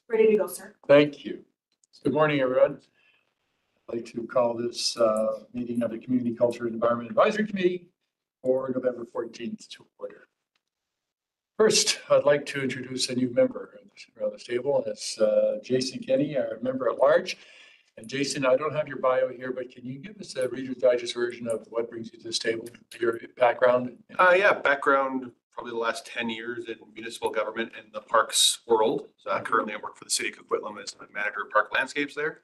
Ready to go, sir. Thank you. Good morning, everyone. I'd like to call this meeting of the Community Culture and Environment Advisory Committee for November 14th to order. First, I'd like to introduce a new member around the table. It's Jason Kenny, our member at large. And Jason, I don't have your bio here, but can you give us a Reader's Digest version of what brings you to this table, your background? Background, probably the last 10 years in municipal government in the parks world. So currently I work for the city of Coquitlam as a manager of park landscapes there.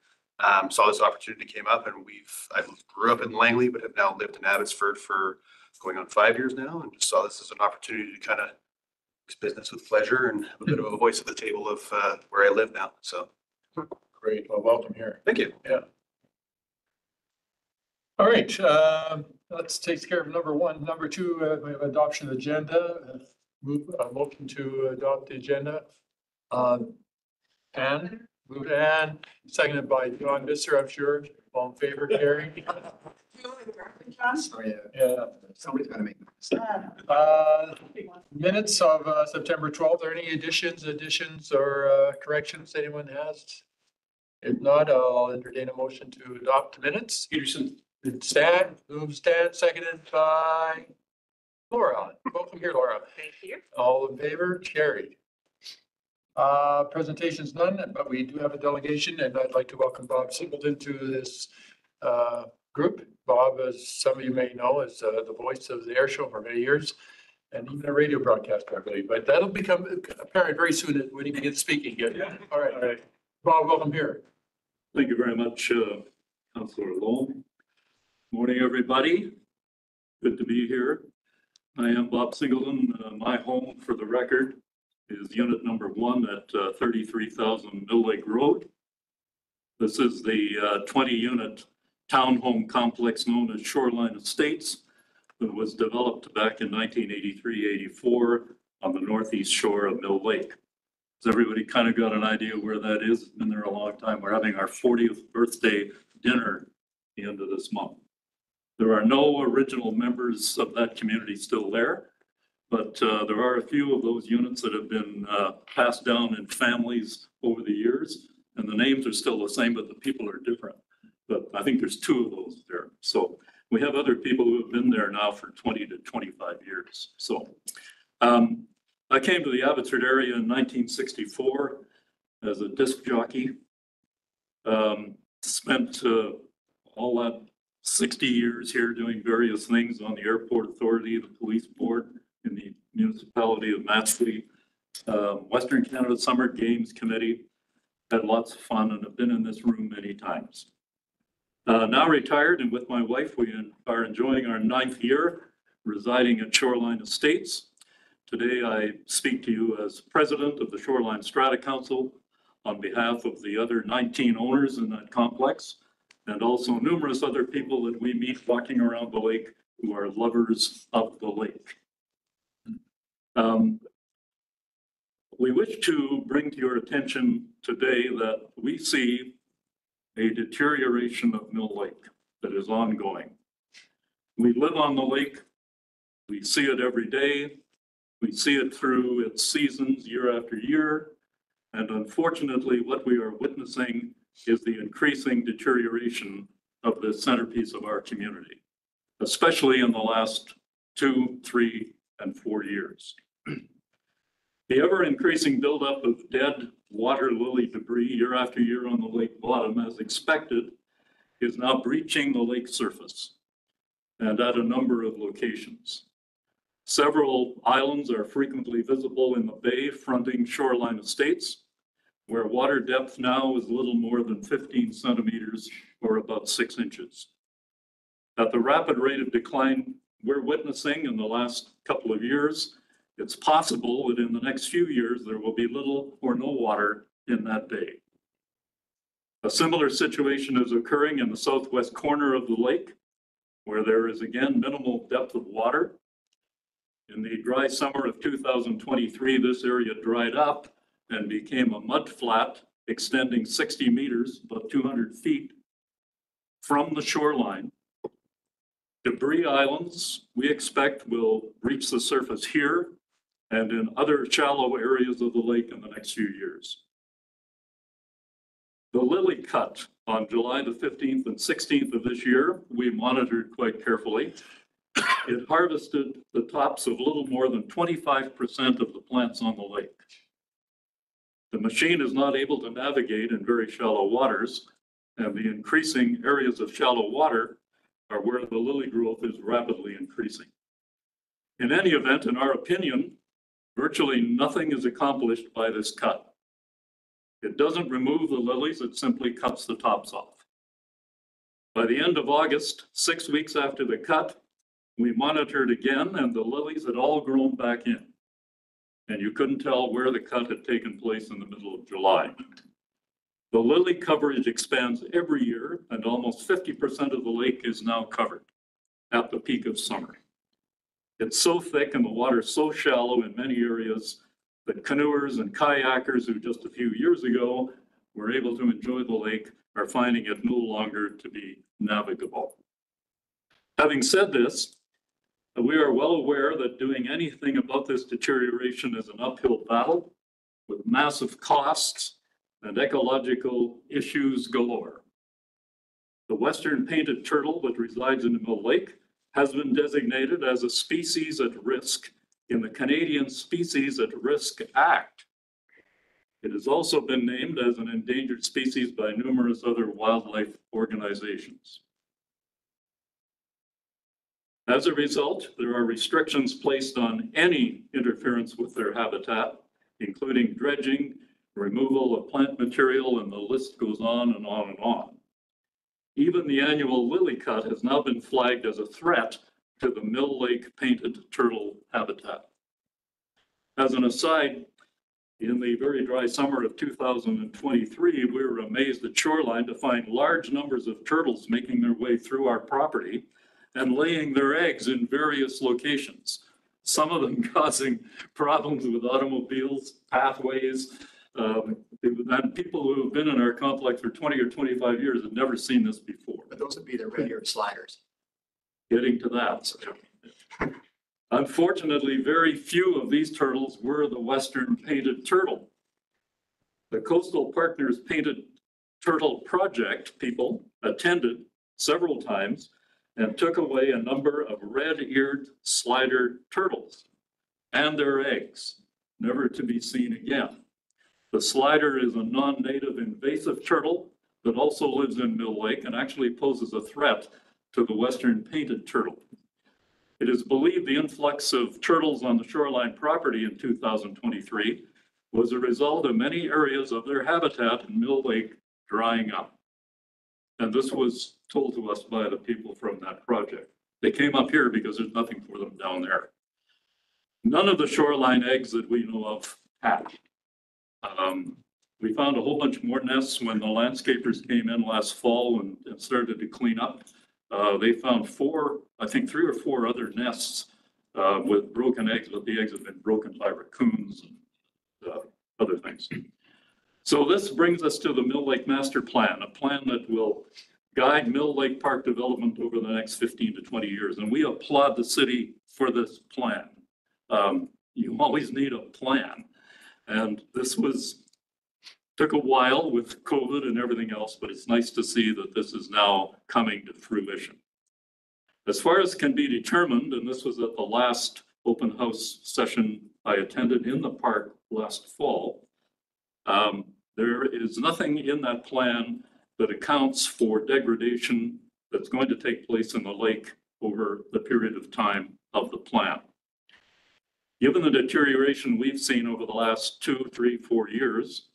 Saw this opportunity came up, and I grew up in Langley, but have now lived in Abbotsford for going on 5 years now, and just saw this as an opportunity to kind of mix business with pleasure and have a bit of a voice at the table of where I live now. So Great. Well, welcome here. thank you. Yeah. All right. Let's take care of number one. Number two, we have adoption of agenda. Motion to adopt the agenda. Anne, moved Anne, seconded by John Visser, I'm sure. All in favor, Carrie? Sorry, Yeah. somebody's got to make this. Minutes of September 12th. Are there any additions or corrections anyone has? If not, I'll entertain a motion to adopt minutes. Peterson. Stan, seconded by Laura. Welcome here, Laura. Thank you. All in favor, carried. Presentations none, but we do have a delegation, and I'd like to welcome Bob Singleton to this group. Bob, as some of you may know, is the voice of the air show for many years, and even a radio broadcaster, I believe. But that'll become apparent very soon when he begins speaking again. Yeah. All right. Bob, welcome here. Thank you very much, Councillor Lowell. Morning, everybody. Good to be here. I am Bob Singleton. My home, for the record, is unit number 1 at 33,000 Mill Lake Road. This is the 20-unit townhome complex known as Shoreline Estates that was developed back in 1983-84 on the northeast shore of Mill Lake. Has everybody kind of got an idea where that is? It's been there a long time. We're having our 40th birthday dinner at the end of this month. There are no original members of that community still there, but there are a few of those units that have been passed down in families over the years, and the names are still the same, but the people are different. But I think there's 2 of those there. So we have other people who have been there now for 20 to 25 years. So I came to the Abbotsford area in 1964 as a disc jockey. Spent all that 60 years here doing various things on the Airport Authority, the Police Board, in the municipality of Matsulie, Western Canada Summer Games Committee. Had lots of fun and have been in this room many times. Now retired, and with my wife, we are enjoying our 9th year residing at Shoreline Estates. Today, I speak to you as president of the Shoreline Strata Council on behalf of the other 19 owners in that complex, and also numerous other people that we meet walking around the lake who are lovers of the lake. We wish to bring to your attention today that we see a deterioration of Mill Lake that is ongoing. We live on the lake. We see it every day. We see it through its seasons year after year. And unfortunately, what we are witnessing is the increasing deterioration of the centerpiece of our community, especially in the last 2, 3, and 4 years. The ever-increasing buildup of dead water lily debris year after year on the lake bottom, as expected, is now breaching the lake surface and at a number of locations. Several islands are frequently visible in the bay fronting Shoreline Estates, where water depth now is little more than 15 centimeters or about 6 inches. At the rapid rate of decline we're witnessing in the last couple of years, it's possible that in the next few years there will be little or no water in that bay. A similar situation is occurring in the southwest corner of the lake, where there is again minimal depth of water. In the dry summer of 2023, this area dried up and became a mud flat extending 60 meters, about 200 feet from the shoreline. Debris islands, we expect, will reach the surface here and in other shallow areas of the lake in the next few years. The lily cut on July the 15th and 16th of this year, we monitored quite carefully. It harvested the tops of a little more than 25% of the plants on the lake. The machine is not able to navigate in very shallow waters, and the increasing areas of shallow water are where the lily growth is rapidly increasing. In any event, in our opinion, virtually nothing is accomplished by this cut. It doesn't remove the lilies, it simply cuts the tops off. By the end of August, 6 weeks after the cut, we monitored again and the lilies had all grown back in. And you couldn't tell where the cut had taken place in the middle of July. The lily coverage expands every year and almost 50% of the lake is now covered at the peak of summer. It's so thick and the water so shallow in many areas that canoers and kayakers who just a few years ago were able to enjoy the lake are finding it no longer to be navigable. Having said this, we are well aware that doing anything about this deterioration is an uphill battle with massive costs and ecological issues galore. The western painted turtle that resides in the Mill Lake has been designated as a species at risk in the Canadian Species at Risk Act. It has also been named as an endangered species by numerous other wildlife organizations. As a result, there are restrictions placed on any interference with their habitat, including dredging, removal of plant material, and the list goes on and on and on. Even the annual lily cut has now been flagged as a threat to the Mill Lake painted turtle habitat. As an aside, in the very dry summer of 2023, we were amazed at Shoreline to find large numbers of turtles making their way through our property and laying their eggs in various locations, some of them causing problems with automobiles, pathways, and people who have been in our complex for 20 or 25 years have never seen this before. But those would be the red-eared sliders. Getting to that. Unfortunately, very few of these turtles were the western painted turtle. The Coastal Partners Painted Turtle Project people attended several times and took away a number of red-eared slider turtles and their eggs, never to be seen again. The slider is a non-native invasive turtle that also lives in Mill Lake and actually poses a threat to the western painted turtle. It is believed the influx of turtles on the Shoreline property in 2023 was a result of many areas of their habitat in Mill Lake drying up. And this was told to us by the people from that project. They came up here because there's nothing for them down there. None of the Shoreline eggs that we know of hatched. We found a whole bunch more nests when the landscapers came in last fall and started to clean up. They found three or four other nests with broken eggs, but the eggs have been broken by raccoons and other things. So this brings us to the Mill Lake Master Plan, a plan that will guide Mill Lake Park development over the next 15 to 20 years. And we applaud the city for this plan. You always need a plan. And this took a while with COVID and everything else, but it's nice to see that this is now coming to fruition. As far as can be determined, and this was at the last open house session I attended in the park last fall, there is nothing in that plan that accounts for degradation that's going to take place in the lake over the period of time of the plan. Given the deterioration we've seen over the last 2, 3, 4 years,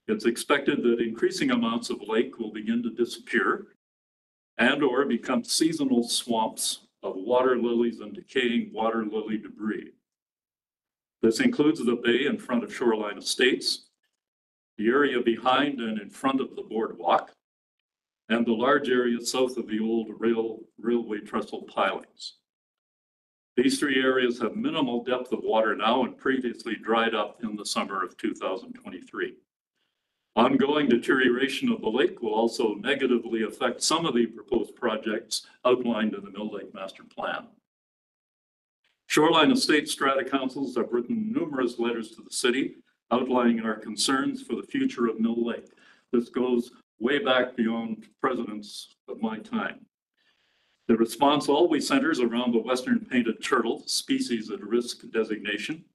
it's expected that increasing amounts of lake will begin to disappear and or become seasonal swamps of water lilies and decaying water lily debris. This includes the bay in front of Shoreline Estates, the area behind and in front of the boardwalk, and the large area south of the old railway trestle pilings. These 3 areas have minimal depth of water now and previously dried up in the summer of 2023. Ongoing deterioration of the lake will also negatively affect some of the proposed projects outlined in the Mill Lake Master Plan. Shoreline Estate strata councils have written numerous letters to the city outlining our concerns for the future of Mill Lake. This goes way back beyond presidents of my time. The response always centers around the western painted turtle, species at risk designation,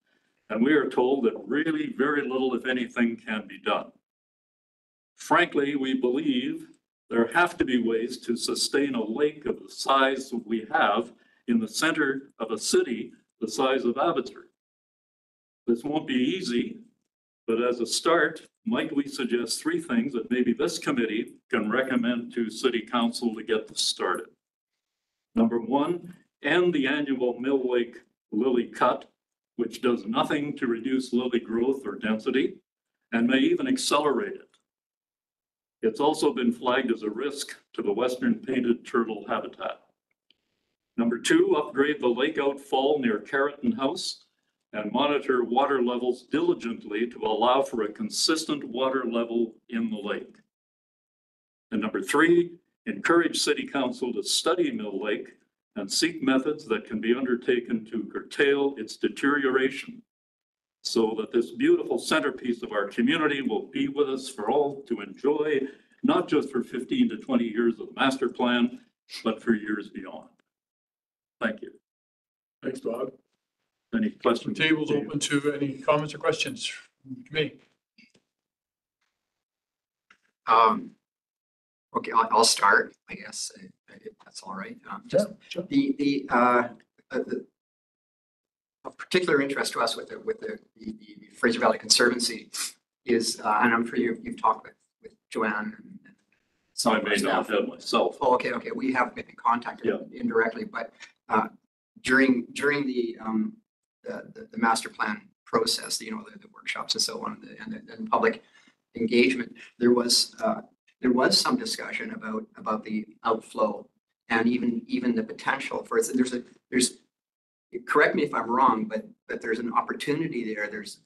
and we are told that really very little, if anything, can be done. Frankly, we believe there have to be ways to sustain a lake of the size we have in the center of a city the size of Abbotsford. This won't be easy, but as a start, might we suggest 3 things that maybe this committee can recommend to City Council to get this started? Number 1, end the annual Mill Lake lily cut, which does nothing to reduce lily growth or density and may even accelerate it. It's also been flagged as a risk to the western painted turtle habitat. Number 2, upgrade the lake outfall near Carrington House and monitor water levels diligently to allow for a consistent water level in the lake. And number 3, encourage City Council to study Mill Lake and seek methods that can be undertaken to curtail its deterioration so that this beautiful centerpiece of our community will be with us for all to enjoy, not just for 15 to 20 years of the master plan, but for years beyond. Thank you. Thanks, Bob. Any The questions? table's open to any comments or questions from the committee. Okay, I'll start, I guess, if that's all right. Just Sure. the of particular interest to us with the Fraser Valley Conservancy is, and I'm sure you've talked with Joanne and some I of our may not staff. have myself. Oh, okay, we have been contacted indirectly, but during the master plan process, the workshops and so on, and public engagement, there was some discussion about the outflow and even the potential for it. There's correct me if I'm wrong, but there's an opportunity there. There's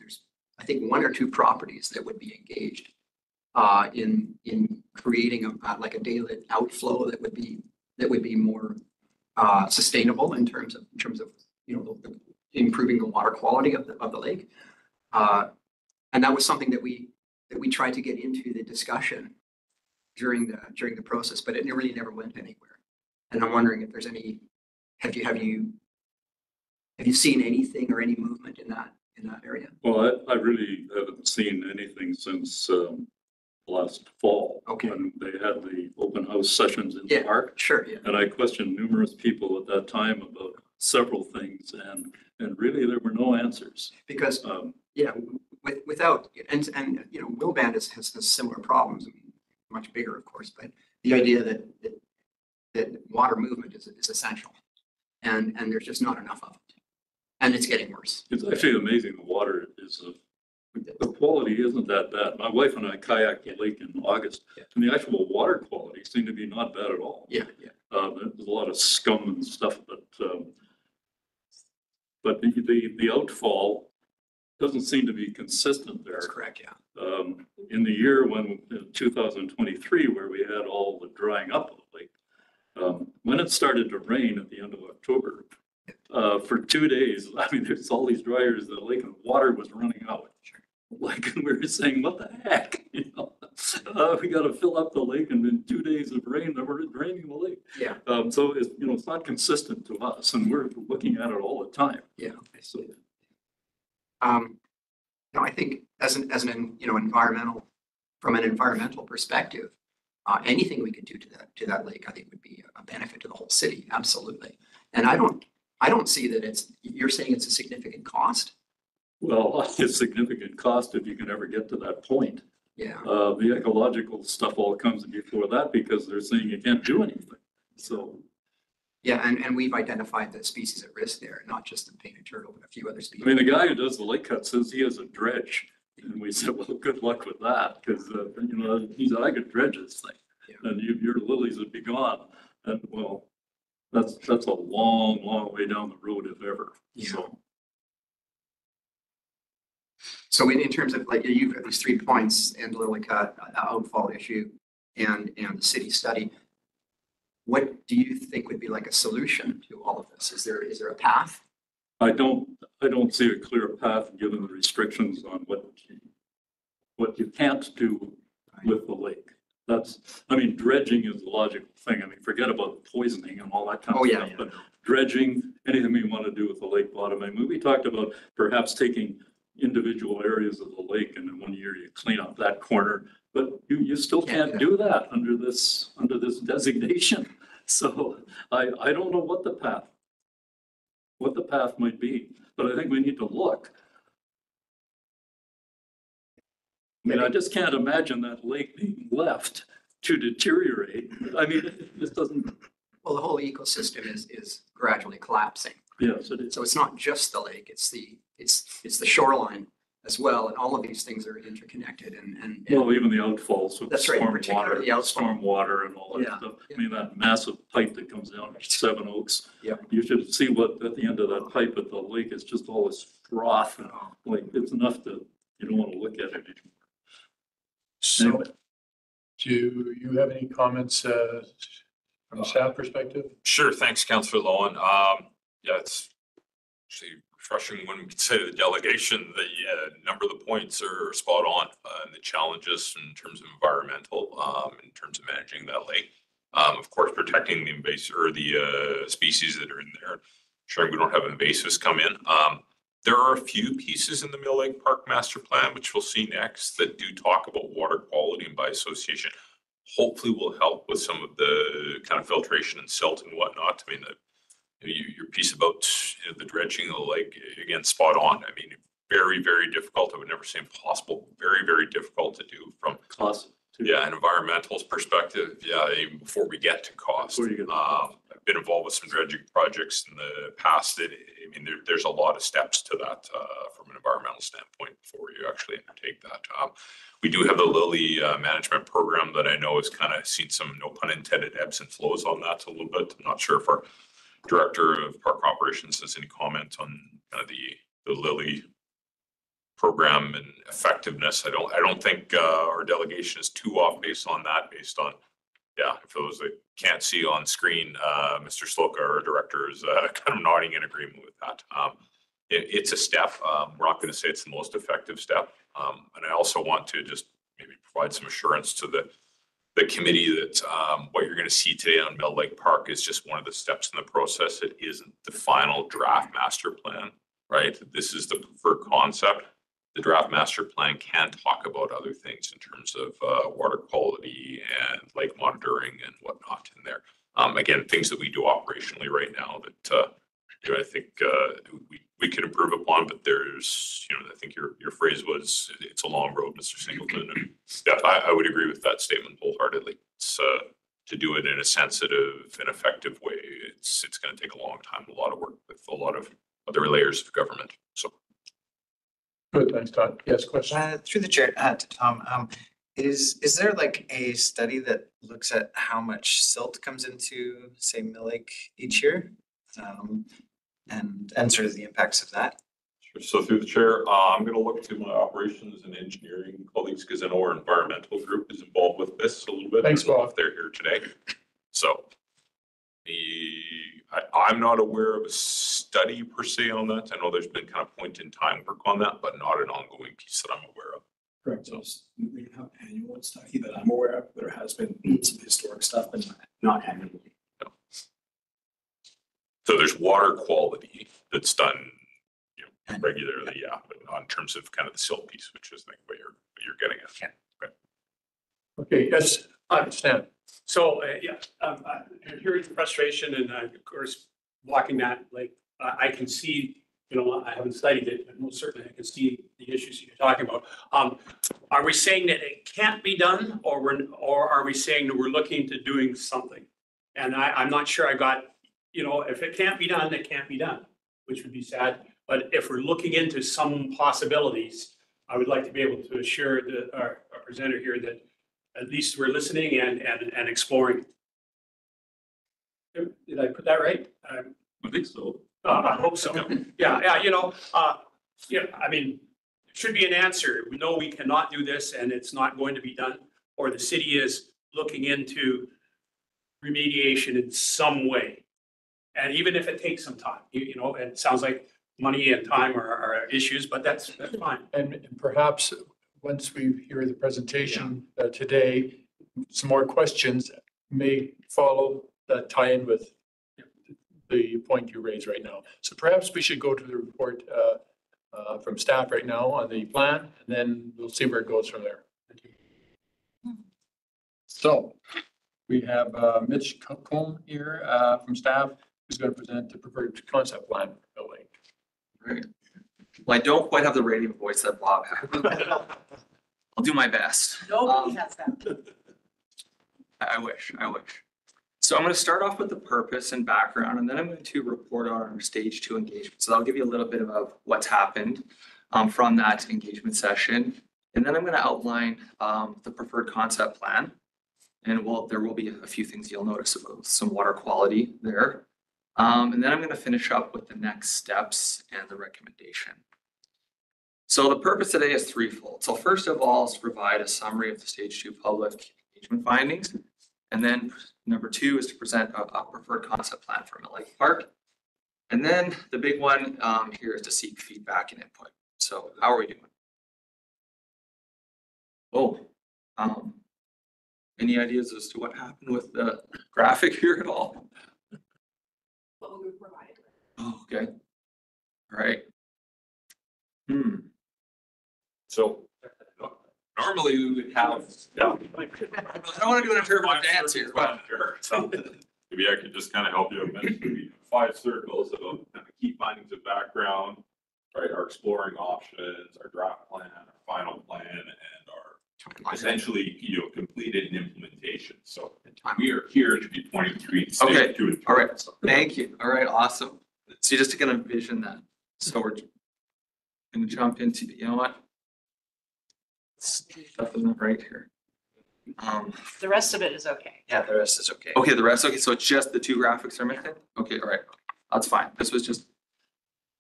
I think 1 or 2 properties that would be engaged in creating like a daily outflow that would be more sustainable in terms of improving the water quality of the lake. And that was something that we tried to get into the discussion during the process, but it really never went anywhere. And I'm wondering if there's any, have you seen anything or any movement in that area? Well, I really haven't seen anything since last fall. Okay. When they had the open house sessions in the park. Sure, yeah. And I questioned numerous people at that time about several things, and really there were no answers. Because without and Wilband has similar problems, much bigger, of course, but the idea that water movement is essential, and there's just not enough of it, and it's getting worse. It's actually amazing. The water is the quality isn't that bad. My wife and I kayaked the lake in August, and the actual water quality seemed to be not bad at all. Yeah. There's a lot of scum and stuff, but the outfall doesn't seem to be consistent there. That's correct, yeah. In the year when 2023, where we had all the drying up of the lake, when it started to rain at the end of October, for 2 days, I mean, there's all these dryers in the lake and water was running out. Sure. Like, we were saying, what the heck? We got to fill up the lake, and in 2 days of rain, we're draining the lake. Yeah. So it's not consistent to us, and we're looking at it all the time. Yeah. So, I think as an from an environmental perspective, anything we could do to that lake, I think would be a benefit to the whole city. Absolutely. And I don't see that you're saying it's a significant cost. well, it's a significant cost if you can ever get to that point. Yeah. The ecological stuff all comes before that because they're saying you can't do anything. So, Yeah, and we've identified the species at risk there, not just the painted turtle, but a few other species. I mean, the guy who does the lake cut says he has a dredge. And we said, well, good luck with that, because, he said, I could dredge this thing. Yeah. And your lilies would be gone. And well, that's a long, long way down the road, if ever. Yeah. So, in terms of, like, you've got these 3 points, and lily cut, outfall issue, and the city study. What do you think would be like a solution to all of this? Is there a path? I don't see a clear path given the restrictions on what you can't do with the lake. That's, I mean, dredging is the logical thing. I mean, forget about poisoning and all that kind of stuff. But dredging, anything we want to do with the lake bottom. I mean, we talked about perhaps taking individual areas of the lake and in 1 year you clean up that corner, but you still can't do that under this designation. So I don't know what the path might be, but I think we need to look. I mean, I just can't imagine that lake being left to deteriorate. I mean, this doesn't. Well, the whole ecosystem is gradually collapsing. Yes, it is. So it's not just the lake, it's the shoreline as well. And all of these things are interconnected and well, even the outfalls with that's right, particularly the storm water and all that stuff. Yeah. I mean, that massive pipe that comes down Seven Oaks. Yeah. You should see what at the end of that pipe at the lake is just all this froth. And, like, it's enough to, you don't want to look at it anymore. So, Anyway. do you have any comments from a staff perspective? Sure. Thanks, Councillor Lowen. Yeah, it's actually refreshing when we consider the delegation. The number of the points are spot on, and the challenges in terms of environmental, in terms of managing that lake. Of course, protecting the invasive or the species that are in there, ensuring we don't have invasives come in. There are a few pieces in the Mill Lake Park Master Plan, which we'll see next, that do talk about water quality and by association. Hopefully will help with some of the kind of filtration and silt and whatnot. I mean, your piece about the dredging of the lake, again, spot on. I mean, very, very difficult. I would never say impossible. Very, very difficult to do from Cost. yeah, an environmental perspective. Yeah, even before we get to cost. I've been involved with some dredging projects in the past. I mean, there's a lot of steps to that from an environmental standpoint before you actually undertake that. We do have the Lily management program that I know has kind of seen some, no pun intended, ebbs and flows on that a little bit. I'm not sure if our director of park operations has any comment on kind of the Lily program and effectiveness. I don't think our delegation is too off based on that, yeah, for those that can't see on screen, Mr. Sloka, our director, is kind of nodding in agreement with that. It's a step. We're not going to say it's the most effective step. And I also want to just maybe provide some assurance to the committee that what you're going to see today on Mill Lake Park is just one of the steps in the process. It isn't the final draft master plan, right? This is the preferred concept. The draft master plan can talk about other things in terms of water quality and lake monitoring and whatnot in there. Again, things that we do operationally right now that I think we can improve upon, but there's, I think your phrase was, it's a long road, Mr. Singleton. And yeah, I would agree with that statement wholeheartedly. It's to do it in a sensitive and effective way. It's going to take a long time, a lot of work with a lot of other layers of government. So. Good, thanks, Todd. Yes, question. Through the chair to Tom, is there like a study that looks at how much silt comes into, say, Mill Lake each year? And sort of the impacts of that? Sure. So through the chair, I'm going to look to my operations and engineering colleagues because I know our environmental group is involved with this a little bit. Thanks, Bob. They're here today. So I'm not aware of a study per se on that. I know there's been kind of point in time work on that, but not an ongoing piece that I'm aware of. Correct. So we have annual study that I'm aware of. There has been some historic stuff, but not annually. No. So there's water quality that's done, regularly, yeah, but not in terms of kind of the silt piece, which is like what you're getting at. Yeah. Okay, yes, I understand. So, I'm hearing frustration and of course, walking that, like, I can see, I haven't studied it, but most certainly I can see the issues you're talking about. Are we saying that it can't be done or are we saying that we're looking to doing something? And I'm not sure I got, if it can't be done, it can't be done, which would be sad. But if we're looking into some possibilities, I would like to be able to assure our presenter here that at least we're listening and exploring. Did I put that right? I think so. I hope so. Yeah. I mean, it should be an answer. We know we cannot do this and it's not going to be done, or the city is looking into remediation in some way. And even if it takes some time, it sounds like money and time are issues, but that's fine. And perhaps once we hear the presentation today, some more questions may follow that tie in with the point you raised right now. So perhaps we should go to the report from staff right now on the plan, and then we'll see where it goes from there. Thank you. So we have Mitch Combe here from staff, who's going to present the preferred concept plan for Mill Lake. Right. Well, I don't quite have the radio voice that Bob had. I'll do my best. Nobody has that. I wish. So I'm going to start off with the purpose and background, and then I'm going to report on our stage 2 engagement. So that'll give you a little bit of what's happened from that engagement session. And then I'm going to outline the preferred concept plan. And there will be a few things you'll notice about some water quality there. And then I'm going to finish up with the next steps and the recommendation. So the purpose today is threefold. So first of all is to provide a summary of the stage 2 public engagement findings. And then number 2 is to present a preferred concept plan for Mill Lake Park. And then the big one here is to seek feedback and input. So how are we doing? Oh, any ideas as to what happened with the graphic here at all? What we provided. Oh, okay. All right. So normally we would have, I don't want to do an interpretive dance here, but So maybe I could just kind of help you. I mentioned we have 5 circles of kind of key findings of background, right? Our exploring options, our draft plan, our final plan, and our essentially, completed implementation. So we are here to be 23. Okay. 2 and 3. All right. Thank you. All right. Awesome. So you're just going to envision that. So we're going to jump into, you know what? Stuff isn't right here. The rest of it is okay. Yeah, the rest is okay. Okay, the rest, okay, so it's just the 2 graphics are missing? Okay, all right, that's fine. This was just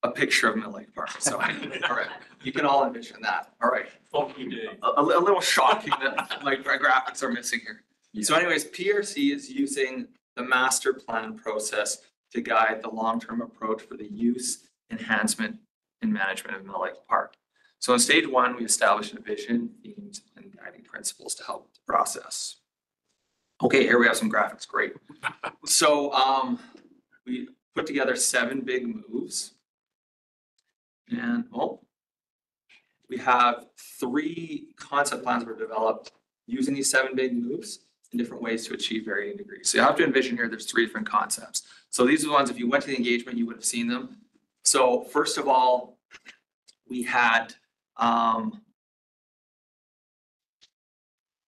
a picture of Mill Lake Park, so, all right, you can all envision that, all right. A little shocking that my graphics are missing here. So anyways, PRC is using the master plan process to guide the long-term approach for the use, enhancement, and management of Mill Lake Park. So in stage 1, we established a vision, themes, and guiding principles to help the process. Okay, here we have some graphics, great. So we put together 7 big moves. And we have 3 concept plans were developed using these 7 big moves in different ways to achieve varying degrees. So you have to envision here, there's 3 different concepts. So these are the ones, if you went to the engagement, you would have seen them. So first of all, we had, I'm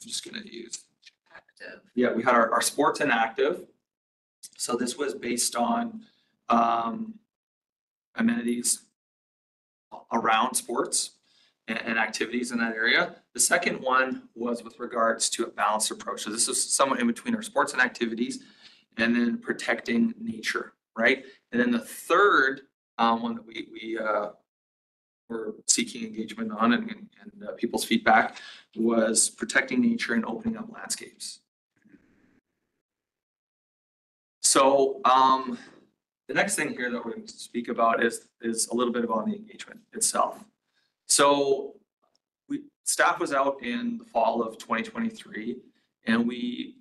just going to use active. Yeah, we had our sports and active. So this was based on amenities around sports and activities in that area. The second one was with regards to a balanced approach. So this is somewhat in between our sports and activities and then protecting nature, right? And then the third one that we were seeking engagement on and people's feedback was protecting nature and opening up landscapes. So the next thing here that we're going to speak about is a little bit about the engagement itself. So staff was out in the fall of 2023 and we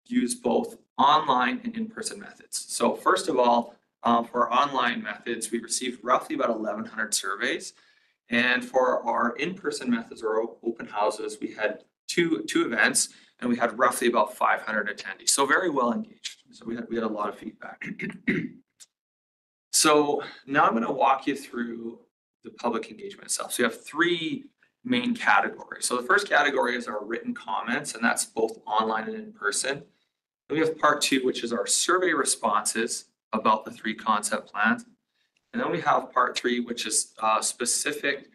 used both online and in-person methods. So first of all, for our online methods, we received roughly about 1,100 surveys. And for our in-person methods or open houses, we had two events and we had roughly about 500 attendees. So very well engaged. So we had a lot of feedback. So now I'm going to walk you through the public engagement itself. So you have 3 main categories. So the first category is our written comments, and that's both online and in person. Then we have part 2, which is our survey responses about the 3 concept plans. And then we have part 3, which is specific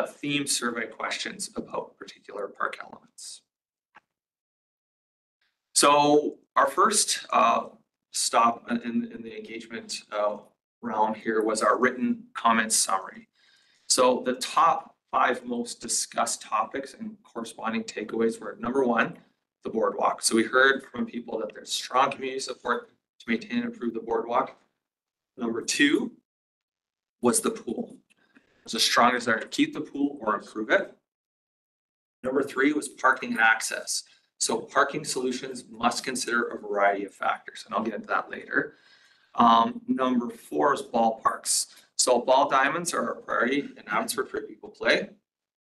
theme survey questions about particular park elements. So our first stop in the engagement realm here was our written comments summary. So the top 5 most discussed topics and corresponding takeaways were number 1, the boardwalk. So we heard from people that there's strong community support to maintain and improve the boardwalk. Number 2 was the pool. There's a strong desire to keep the pool or improve it. Number 3 was parking and access. So parking solutions must consider a variety of factors, and I'll get into that later. Number 4 is ballparks. So ball diamonds are a priority in Abbotsford for people play,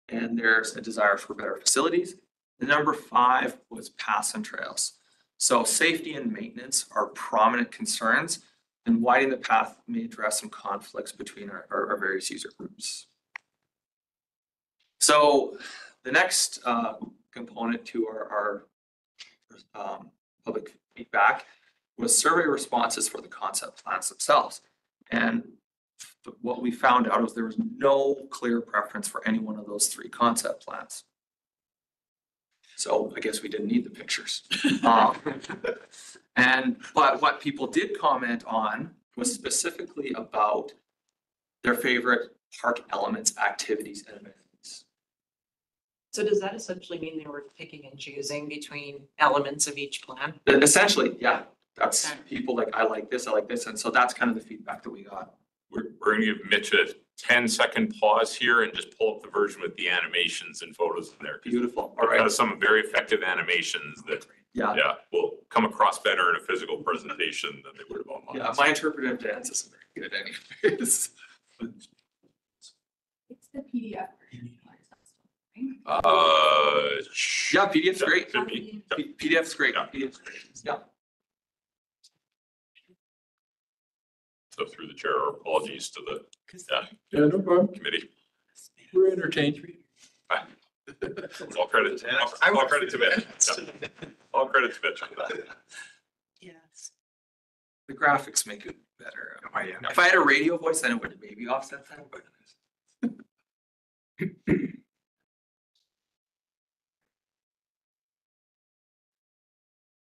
and there's a desire for better facilities. And number 5 was paths and trails. So safety and maintenance are prominent concerns, and widening the path may address some conflicts between our various user groups. So the next component to our public feedback was survey responses for the concept plans themselves. And what we found out was there was no clear preference for any one of those 3 concept plans. So I guess we didn't need the pictures. But what people did comment on was specifically about their favorite park elements, activities, and amenities. So does that essentially mean they were picking and choosing between elements of each plan? Essentially, yeah. That's Okay. people like, I like this, and so that's kind of the feedback that we got. We're gonna give Mitch a 10-second pause here and just pull up the version with the animations and photos in there. Beautiful. All It right. has some very effective animations that, Yeah. yeah, will come across better in a physical presentation than they would have online. Yeah. My interpretive dance isn't very good anyways. It's the PDF. Yeah, PDF's great. Could be. Yeah. PDF's great. Yeah. PDF's great. Yeah. So through the chair, our apologies to the Yeah, no problem. committee. We're entertained. All credit to Mitch. Yeah. All credit to Mitch. Yes. The graphics make it better. Oh, yeah. If I had a radio voice, then it would maybe offset that, but.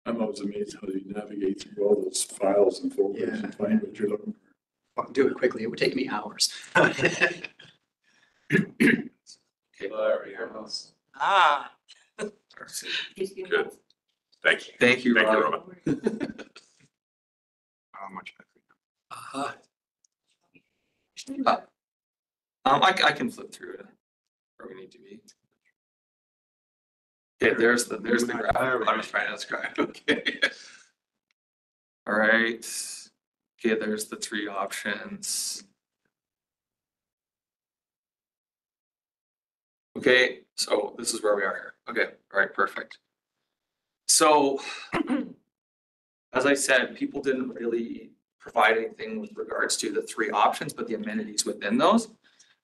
I'm always amazed how you navigate through all those files and folders and find what you're looking for. I'll do it quickly. It would take me hours. Okay. Ah. Good. Thank you. Thank you, Thank you, Rob. Roman. How much? I can flip through it where we need to be. Okay, there's the graph. I was trying to describe. Okay. All right. Okay, there's the 3 options. Okay, so this is where we are here. Okay, all right, perfect. So, as I said, people didn't really provide anything with regards to the 3 options, but the amenities within those.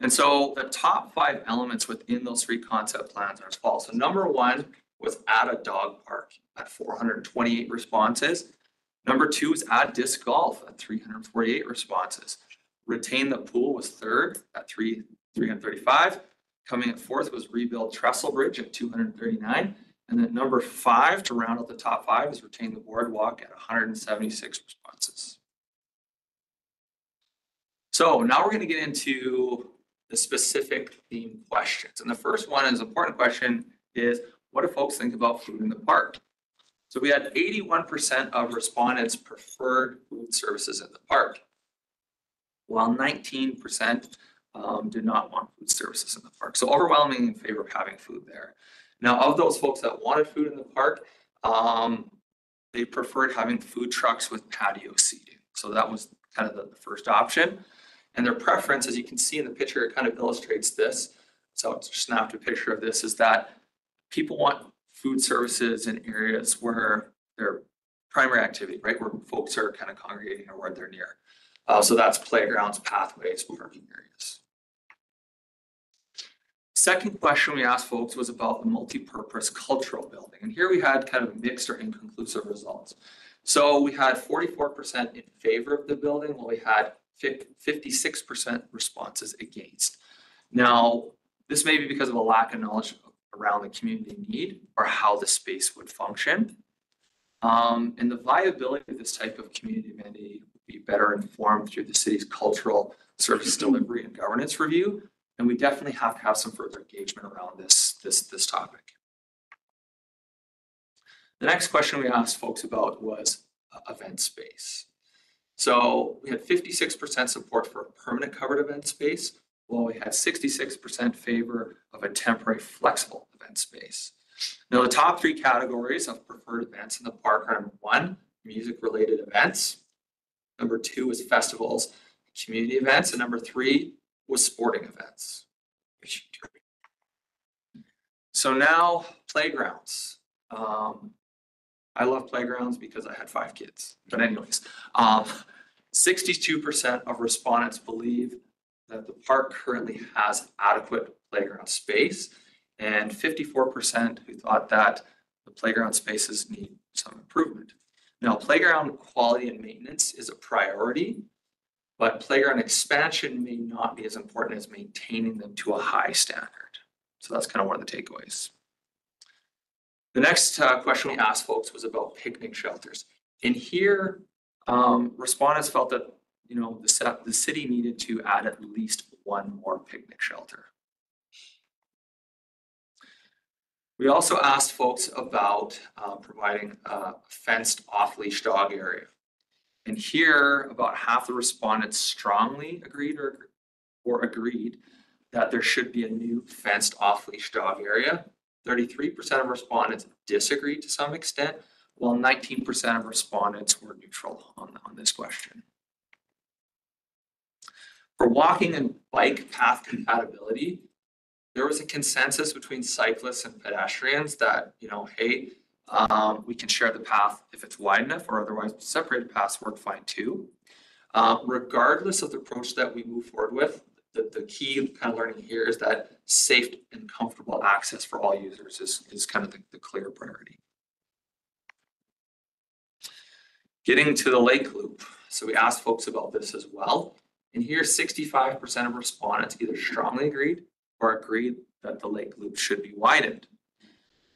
And so the top 5 elements within those 3 concept plans are as follows. So number 1 was add a dog park at 428 responses. Number 2 is add disc golf at 348 responses. Retain the pool was 3rd at 335. Coming at 4th was rebuild trestle bridge at 239. And then number 5 to round out the top 5 is retain the boardwalk at 176 responses. So now we're going to get into the specific theme questions. And the first one is an important question is, what do folks think about food in the park? So we had 81% of respondents preferred food services in the park, while 19% did not want food services in the park. So overwhelmingly in favor of having food there. Now, of those folks that wanted food in the park, they preferred having food trucks with patio seating. So that was kind of the first option. And their preference, as you can see in the picture, it kind of illustrates this. So I snapped a picture of this, is that people want food services in areas where their primary activity, right, where folks are kind of congregating or where they're near. So that's playgrounds, pathways, parking areas. Second question we asked folks was about the multi-purpose cultural building. And here we had kind of mixed or inconclusive results. So we had 44% in favor of the building, while we had 56% responses against. Now, this may be because of a lack of knowledge around the community need or how the space would function. And the viability of this type of community amenity would be better informed through the city's cultural service delivery and governance review. And we definitely have to have some further engagement around this topic. The next question we asked folks about was event space. So we had 56% support for a permanent covered event space, while we had 66% favor of a temporary flexible event space. Now, the top three categories of preferred events in the park are number one, music-related events. Number two was festivals, community events, and number three was sporting events. So now playgrounds. I love playgrounds because I had 5 kids. But anyways, 62% of respondents believe that the park currently has adequate playground space, and 54% who thought that the playground spaces need some improvement. Now, playground quality and maintenance is a priority, but playground expansion may not be as important as maintaining them to a high standard. So that's kind of one of the takeaways. The next question we asked folks was about picnic shelters. And here, respondents felt that the city needed to add at least one more picnic shelter. We also asked folks about providing a fenced off-leash dog area. And here, about half the respondents strongly agreed or agreed that there should be a new fenced off-leash dog area. 33% of respondents disagreed to some extent, while 19% of respondents were neutral on this question. For walking and bike path compatibility, there was a consensus between cyclists and pedestrians that, hey, we can share the path if it's wide enough, or otherwise separated paths work fine too. Regardless of the approach that we move forward with, the key kind of learning here is that safe and comfortable access for all users is kind of the clear priority. Getting to the lake loop. So we asked folks about this as well. And here, 65% of respondents either strongly agreed or agreed that the lake loop should be widened.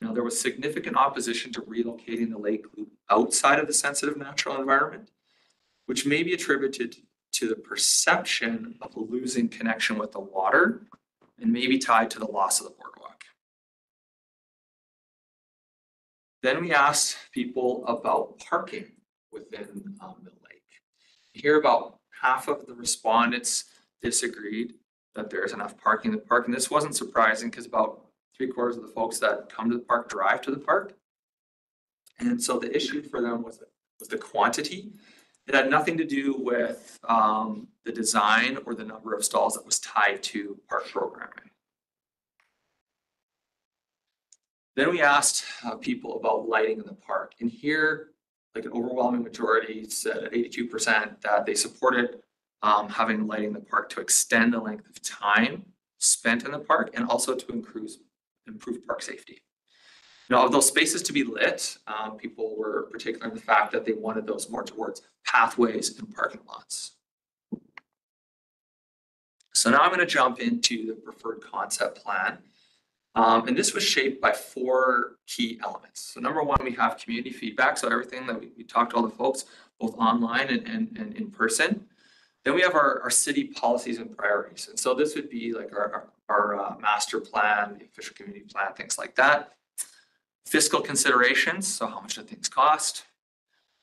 Now, there was significant opposition to relocating the lake loop outside of the sensitive natural environment, which may be attributed to the perception of losing connection with the water and may be tied to the loss of the boardwalk. Then we asked people about parking within Mill Lake. Here, about half of the respondents disagreed that there's enough parking in the park. And this wasn't surprising because about 3/4 of the folks that come to the park drive to the park. And so the issue for them was the quantity. It had nothing to do with the design or the number of stalls that was tied to park programming. Then we asked people about lighting in the park. And here, like an overwhelming majority said at 82% that they supported having lighting in the park to extend the length of time spent in the park and also to improve park safety. Now, of those spaces to be lit, people were particular in the fact that they wanted those more towards pathways and parking lots. So now I'm going to jump into the preferred concept plan. And this was shaped by 4 key elements. So number one, we have community feedback. So everything that we talked to all the folks, both online and in person. Then we have our city policies and priorities. And so this would be like our master plan, the official community plan, things like that. Fiscal considerations, so how much do things cost?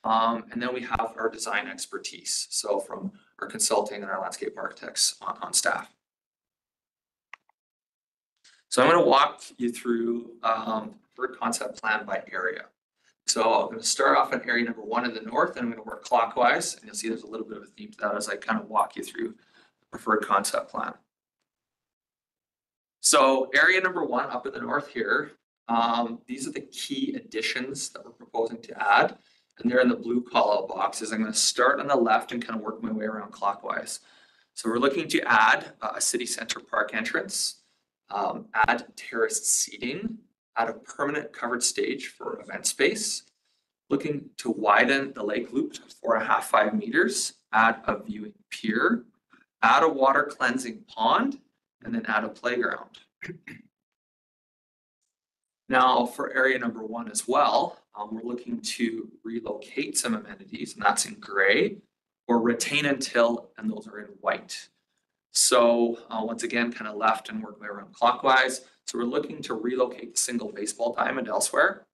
And then we have our design expertise. So from our consulting and our landscape architects on staff. So I'm going to walk you through the preferred concept plan by area. So I'm going to start off on area number 1 in the north, and I'm going to work clockwise. And you'll see there's a little bit of a theme to that as I kind of walk you through the preferred concept plan. So area number 1 up in the north here, these are the key additions that we're proposing to add. And they're in the blue call-out boxes. I'm going to start on the left and kind of work my way around clockwise. So we're looking to add a city center park entrance, add terraced seating, add a permanent covered stage for event space, looking to widen the lake loop to 4.5 meters, add a viewing pier, add a water cleansing pond, and then add a playground. Now for area number 1 as well, we're looking to relocate some amenities, and that's in gray, or retain until, and those are in white. So once again, kind of left and work my way around clockwise. So we're looking to relocate the single baseball diamond elsewhere,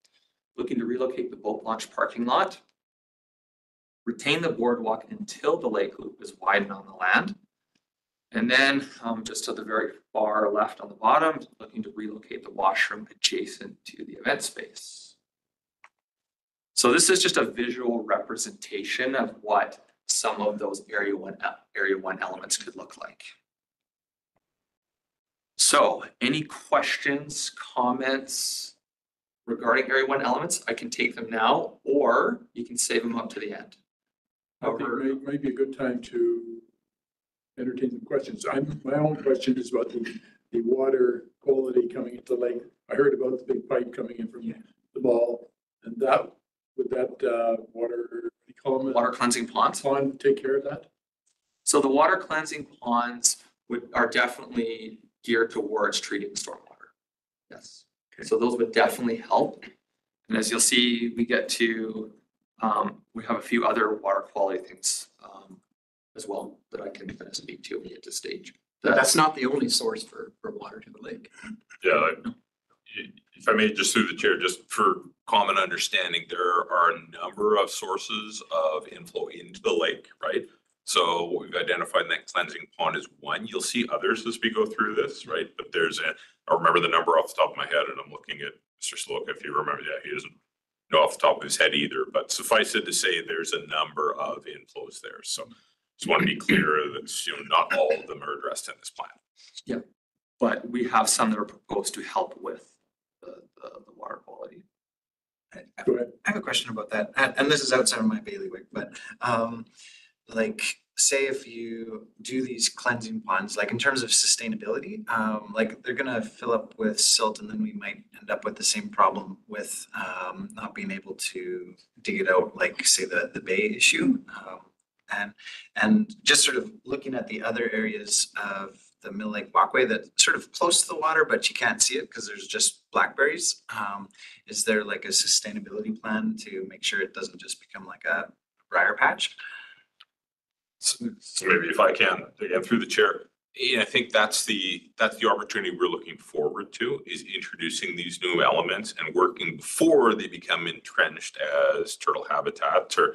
looking to relocate the boat launch parking lot, retain the boardwalk until the lake loop is widened on the land, And then just to the very far left on the bottom, looking to relocate the washroom adjacent to the event space. So this is just a visual representation of what some of those area one elements could look like. So any questions, comments regarding area one elements? I can take them now, or you can save them up to the end. I think it might be a good time to entertain some questions. My own question is about the water quality coming into the lake. I heard about the big pipe coming in from the mall, and would that water, what do you call them? Water cleansing ponds. Pond take care of that? So the water cleansing ponds are definitely geared towards treating stormwater. Yes. Okay. So those would definitely help. And as you'll see, we get to, we have a few other water quality things as well that I can kind of speak to when we get to stage. That's not the only source for water to the lake. Yeah, if I may, just through the chair, just for common understanding, there are a number of sources of inflow into the lake, right? So what we've identified in that cleansing pond is one. You'll see others as we go through this, right? But I remember the number off the top of my head, and I'm looking at Mr. Sloka if you remember. Yeah, he doesn't know off the top of his head either, but suffice it to say there's a number of inflows there. So just want to be clear that not all of them are addressed in this plan. Yeah, but we have some that are proposed to help with the water quality. Go ahead. I have a question about that, and this is outside of my bailiwick, but like, say if you do these cleansing ponds, like in terms of sustainability, like they're gonna fill up with silt, and then we might end up with the same problem with not being able to dig it out, like say the bay issue. And just sort of looking at the other areas of the Mill Lake Walkway that sort of close to the water, but you can't see it because there's just blackberries. Is there like a sustainability plan to make sure it doesn't just become like a briar patch? So maybe if I can, again, through the chair, I think that's the opportunity we're looking forward to, is introducing these new elements and working before they become entrenched as turtle habitats or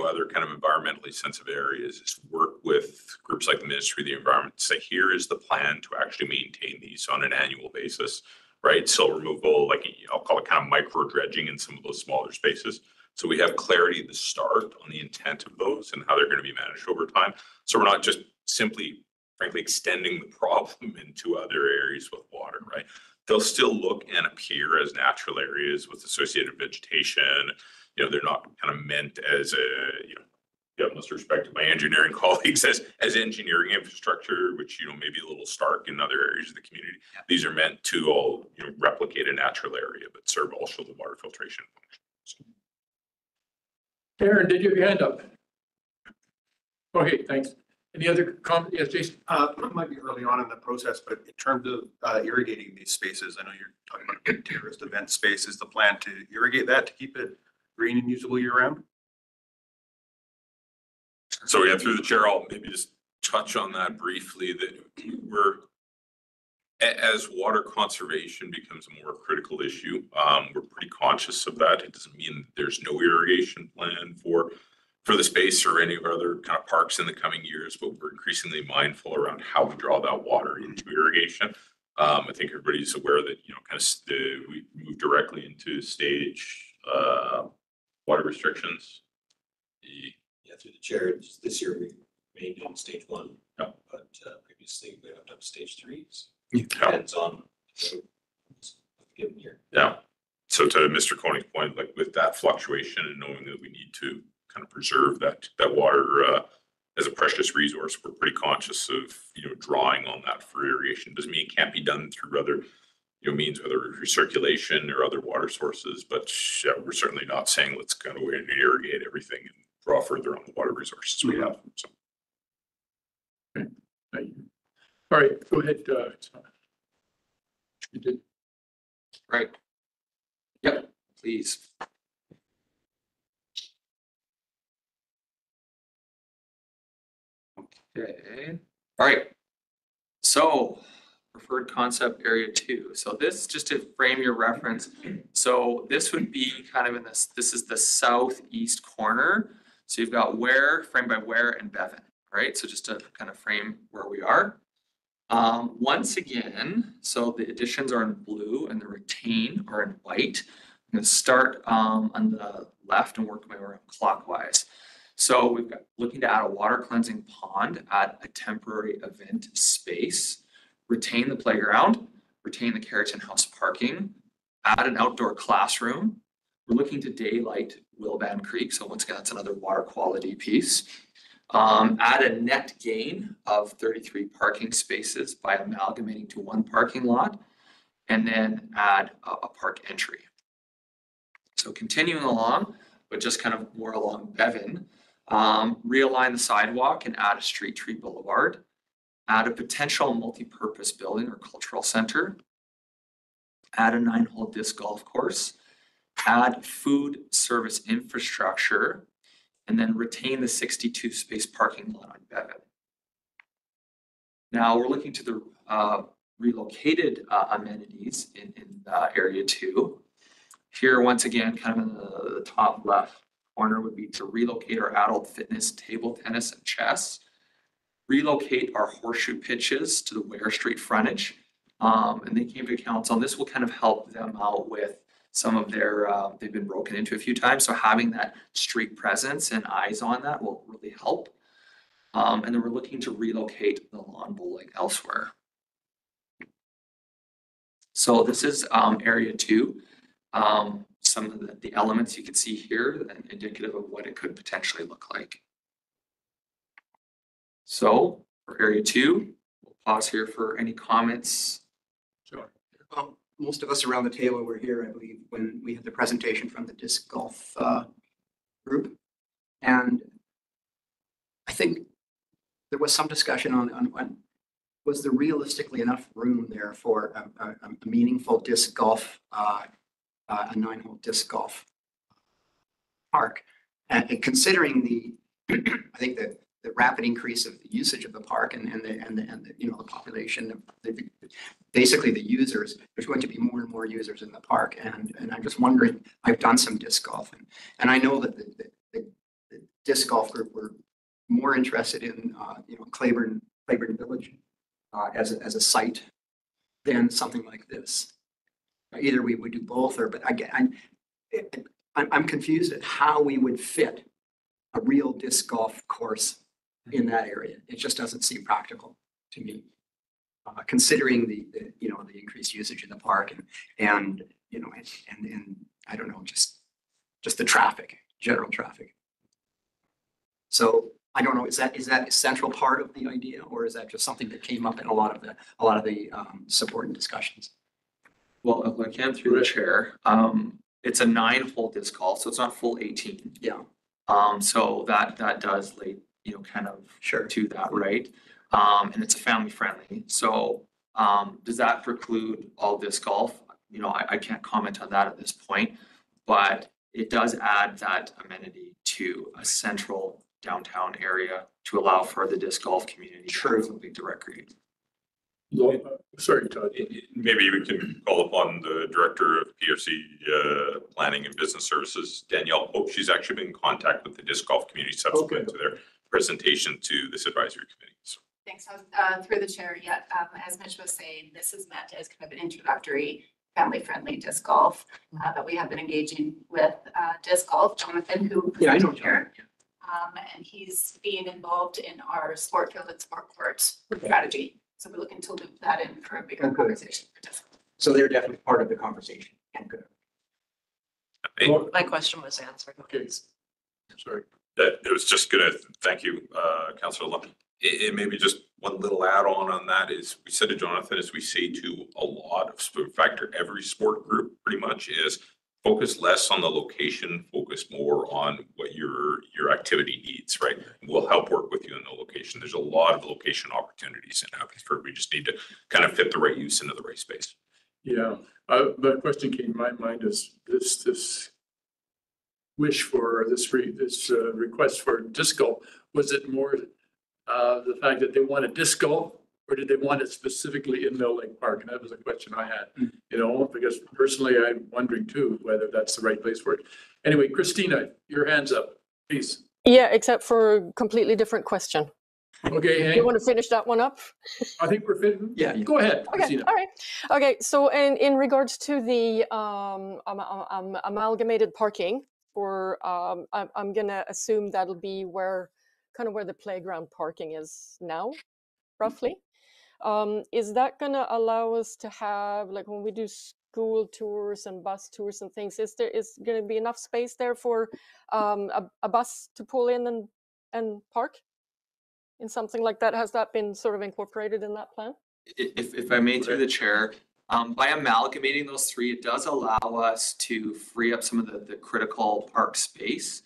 other kind of environmentally sensitive areas, is work with groups like the Ministry of the Environment to say, here is the plan to actually maintain these on an annual basis, right? Silt removal, like I'll call it kind of micro dredging in some of those smaller spaces. So we have clarity at the start on the intent of those and how they're going to be managed over time. So we're not just simply, frankly, extending the problem into other areas with water, right? They'll still look and appear as natural areas with associated vegetation. They're not kind of meant as most respect to my engineering colleagues, as engineering infrastructure, which, may be a little stark in other areas of the community. Yeah. These are meant to all, replicate a natural area, but serve also the water filtration function. So. Aaron, did you have your hand up? Okay, thanks. Any other comment? Yes, Jason? It might be early on in the process, but in terms of irrigating these spaces, I know you're talking about terraced event space. Is the plan to irrigate that to keep it green and usable year round? So yeah, through the chair, I'll maybe just touch on that briefly, that as water conservation becomes a more critical issue, we're pretty conscious of that. It doesn't mean there's no irrigation plan for the space or any of our other kind of parks in the coming years, but we're increasingly mindful around how we draw that water into irrigation. I think everybody's aware that, we move directly into stage water restrictions. Through the chair, this year we remained on stage 1, yeah. But previously we have done stage 3. Yeah. Depends on the given year. Yeah. So to Mr. Coney's point, like with that fluctuation and knowing that we need to kind of preserve that water as a precious resource, we're pretty conscious of drawing on that for irrigation. Doesn't mean it can't be done through other means, whether recirculation or other water sources, but we're certainly not saying let's kind of irrigate everything and draw further on the water resources we have. So. Okay. Thank you. All right, go ahead. You did. Right. Yep, please. Okay. All right. So preferred concept area 2. So this, just to frame your reference. So this would be kind of in this is the southeast corner. So you've got Ware, framed by Ware and Bevan. All right, so just to kind of frame where we are. Once again, so the additions are in blue and the retain are in white. I'm going to start on the left and work my way around clockwise. So we've got looking to add a water cleansing pond at a temporary event space, retain the playground, retain the Carrington House parking, add an outdoor classroom. We're looking to daylight Wilban Creek. So once again, that's another water quality piece. Add a net gain of 33 parking spaces by amalgamating to one parking lot, and then add a park entry. So continuing along, but just kind of more along Bevan, realign the sidewalk and add a street tree boulevard, add a potential multi-purpose building or cultural center, add a 9-hole disc golf course, add food service infrastructure, and then retain the 62 space parking lot on Bevan. Now we're looking to the relocated amenities in area 2. Here, once again, kind of in the top left corner would be to relocate our adult fitness, table tennis, and chess. Relocate our horseshoe pitches to the Ware Street frontage. And they came to council, and this will kind of help them out with some of their, they've been broken into a few times. So having that street presence and eyes on that will really help. And then we're looking to relocate the lawn bowling elsewhere. So this is area 2. Some of the elements you can see here and indicative of what it could potentially look like. So for area 2, we'll pause here for any comments. Sure. Most of us around the table were here, I believe, when we had the presentation from the disc golf group. And I think there was some discussion on was there realistically enough room there for a meaningful disc golf, a 9-hole disc golf park. And considering the, I think the rapid increase of the usage of the park and the you know, the population, basically the users, there's going to be more and more users in the park. And I'm just wondering, I've done some disc golf and I know that the disc golf group were more interested in, you know, Claiborne Village as a site than something like this. Either we would do both, or, but again, I'm confused at how we would fit a real disc golf course in that area. It just doesn't seem practical to me, considering the you know, the increased usage in the park and you know, and I don't know, just the traffic, general traffic. So I don't know, is that a central part of the idea, or is that just something that came up in a lot of the support and discussions? Well, if I can through the chair, it's a 9-hole disc golf, so it's not full 18. Yeah. So that does lead, you know, kind of Sure. to that, right? And it's a family friendly. So does that preclude all disc golf? You know, I can't comment on that at this point, but it does add that amenity to a central downtown area to allow for the disc golf community to have something to recreate. Sorry, Todd. Maybe we can call upon the Director of PRC Planning and Business Services, Danielle Pope. She's actually been in contact with the disc golf community subsequent to their presentation to this advisory committee. So. Thanks. Through the chair, yeah, as Mitch was saying, this is meant as kind of an introductory family-friendly disc golf, but we have been engaging with disc golf, Jonathan, who Yeah, I know here. And he's being involved in our sport field and sport court strategy. So we're looking to loop that in for a bigger conversation. So they're definitely part of the conversation. Good. My question was answered. Okay. Sorry. That it was just gonna thank you, Councillor Lump. It maybe just one little add-on on that is we said to Jonathan, as we say to a lot of sport factor, every sport group pretty much is focus less on the location, focus more on what your activity needs, right? We'll help work with you in the location. There's a lot of location opportunities in Abbotsford. We just need to kind of fit the right use into the right space. Yeah, the question came to my mind is this wish for this request for disc golf, was it more the fact that they wanted disc golf, or did they want it specifically in Mill Lake Park? And that was a question I had, you know, because personally I'm wondering too whether that's the right place for it. Anyway, Christina, your hand's up, please. Yeah, except for a completely different question. Okay, You Hank, want to finish that one up? I think we're fitting. Yeah. Go ahead, Okay, Christina. all right. Okay, so in regards to the amalgamated parking for, I'm gonna assume that'll be where the playground parking is now, roughly. Is that gonna allow us to have, like when we do school tours and bus tours and things, is gonna be enough space there for a bus to pull in and park? In something like that, has that been sort of incorporated in that plan? If I may through the chair, by amalgamating those three, it does allow us to free up some of the critical park space.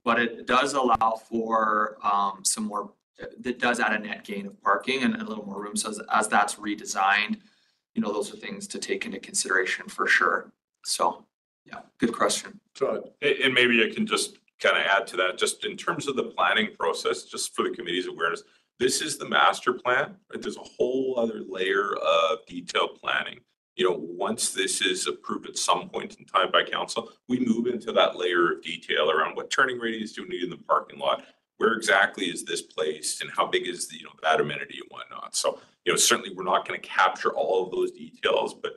But it does allow for some more, that does add a net gain of parking and a little more room. So as that's redesigned, those are things to take into consideration for sure. So, yeah, good question. So, And maybe I can just kind of add to that, just in terms of the planning process, just for the committee's awareness, this is the master plan, right? There's a whole other layer of detailed planning. Once this is approved at some point in time by council, we move into that layer of detail around what turning radius do we need in the parking lot, where exactly is this placed, and how big is the that amenity and whatnot. So certainly we're not going to capture all of those details, but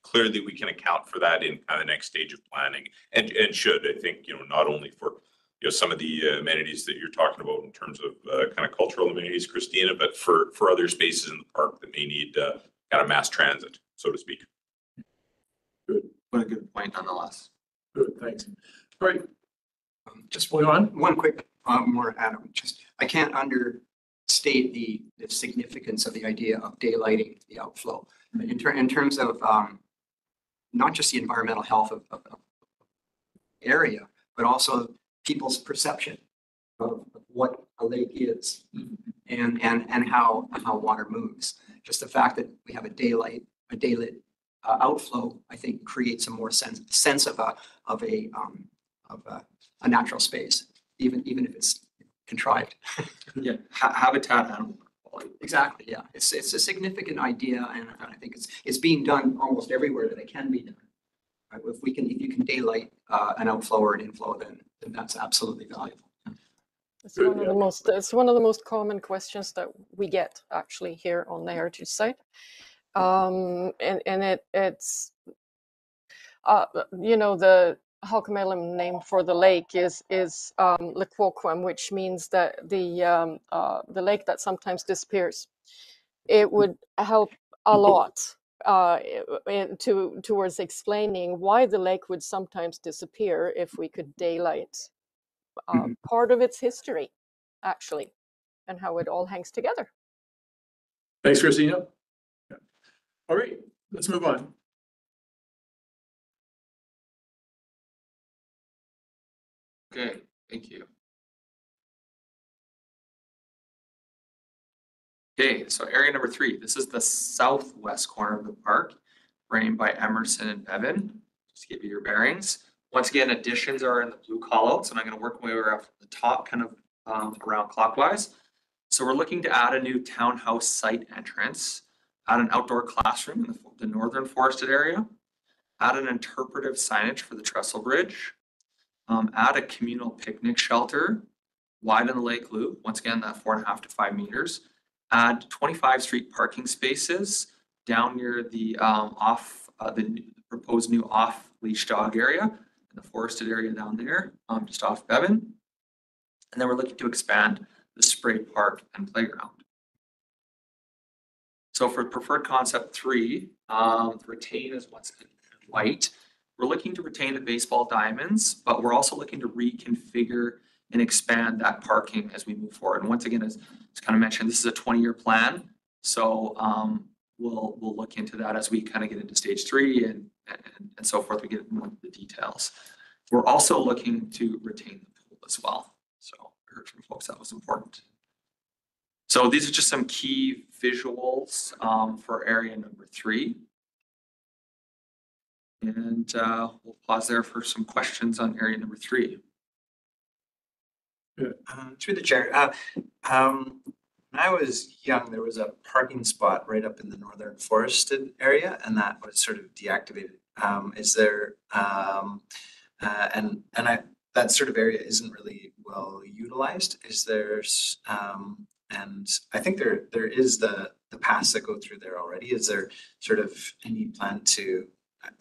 clearly we can account for that in kind of the next stage of planning, and should, I think, not only for some of the amenities that you're talking about in terms of kind of cultural amenities, Christina, but for other spaces in the park that may need kind of mass transit, so to speak. What a good point nonetheless. good, thanks. All right, Just go on. one quick more Adam. I can't understate the significance of the idea of daylighting the outflow in terms of not just the environmental health of area, but also people's perception of what a lake is and how water moves. Just the fact that we have a daylit outflow, I think, creates a more sense of a natural space, even if it's contrived. Yeah, habitat animal quality. Exactly. Yeah, it's a significant idea, and I think it's being done almost everywhere that it can be done. Right? If you can daylight an outflow or an inflow, then that's absolutely valuable. It's one of the most common questions that we get actually here on the heritage site. And it's the Halkomelem name for the lake is Lekwokwen, which means that the lake that sometimes disappears. It would help a lot towards explaining why the lake would sometimes disappear if we could daylight part of its history, actually, and how it all hangs together. Thanks, Christina. Yeah. All right, let's move on. Okay, thank you. Okay, so area number 3, this is the southwest corner of the park, framed by Emerson and Bevan. Just to give you your bearings. Once again, additions are in the blue callouts, and I'm going to work my way up the top, kind of around clockwise. So we're looking to add a new townhouse site entrance, add an outdoor classroom in the northern forested area, add an interpretive signage for the trestle bridge, add a communal picnic shelter, widen the lake loop, once again, that 4.5 to 5 meters, add 25 street parking spaces down near the the proposed new off-leash dog area, in the forested area down there, just off Bevan. And then we're looking to expand the spray park and playground. So for preferred concept 3, retain is what's in white. We're looking to retain the baseball diamonds, but we're also looking to reconfigure and expand that parking as we move forward. And once again, as kind of mentioned, this is a 20-year plan. So we'll look into that as we kind of get into stage 3 and so forth. We get more into the details. We're also looking to retain the pool as well. So I heard from folks that was important. So these are just some key visuals for area number 3. And we'll pause there for some questions on area number 3. Through the chair, when I was young, there was a parking spot right up in the northern forested area, and that was sort of deactivated. Is there, that sort of area isn't really well utilized. Is there And I think there is the paths that go through there already. Is there sort of any plan to,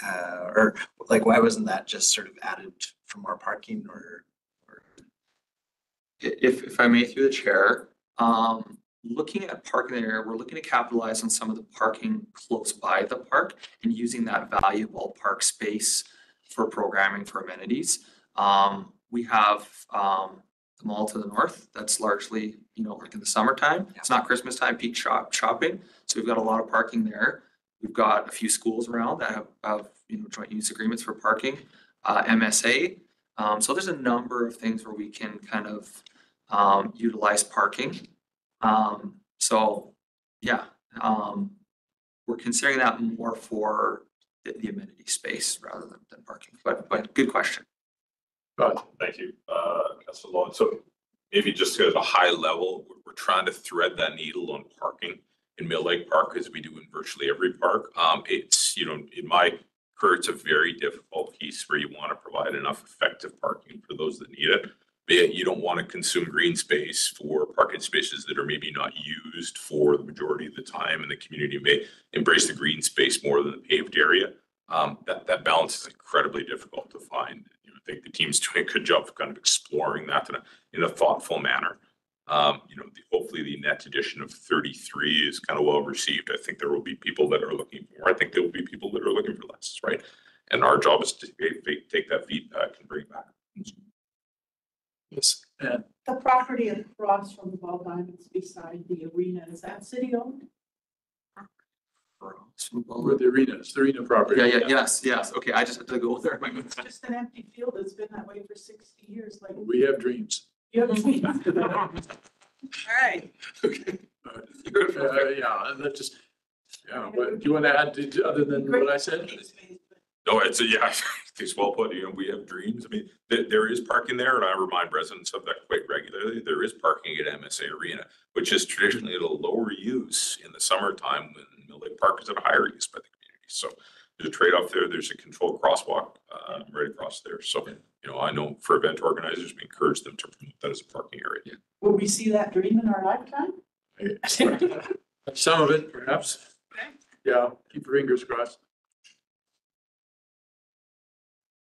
or like, why wasn't that just sort of added for more parking or? If I may, through the chair, looking at parking area, we're looking to capitalize on some of the parking close by the park and using that valuable park space for programming for amenities. We have the mall to the north, that's largely, like in the summertime. It's not Christmas time, peak shopping. So we've got a lot of parking there. We've got a few schools around that have joint use agreements for parking, MSA. So there's a number of things where we can kind of utilize parking. So yeah, we're considering that more for the amenity space rather than parking, but good question. Thank you. Councilor Long. So maybe just at a high level, we're trying to thread that needle on parking in Mill Lake Park as we do in virtually every park. It's, in my career, it's a very difficult piece where you want to provide enough effective parking for those that need it. But you don't want to consume green space for parking spaces that are maybe not used for the majority of the time, and the community may embrace the green space more than the paved area. That balance is incredibly difficult to find. I think the team's doing a good job of kind of exploring that in a thoughtful manner. Hopefully the net addition of 33 is kind of well received. I think there will be people that are looking for more. I think there will be people that are looking for less, right? And our job is to take that feedback and bring it back. Yes, and The property across from the Ball Diamonds beside the arena, is that city owned? with the arena, it's the arena property. Yes. Okay, I just had to go there. It's just an empty field. It's been that way for 60 years. Like, We have dreams. you have All right. Okay. Yeah, and that just, what, do you want to add other than what I said? No, it's well put. We have dreams. I mean, there is parking there, and I remind residents of that quite regularly. There is parking at MSA Arena, which is traditionally at a lower use in the summertime when Mill Lake Park is at a higher use by the community. So there's a trade-off there. There's a controlled crosswalk right across there. So, I know for event organizers, we encourage them to promote that as a parking area. Will we see that dream in our lifetime? Some of it, perhaps. Okay. Yeah, keep your fingers crossed.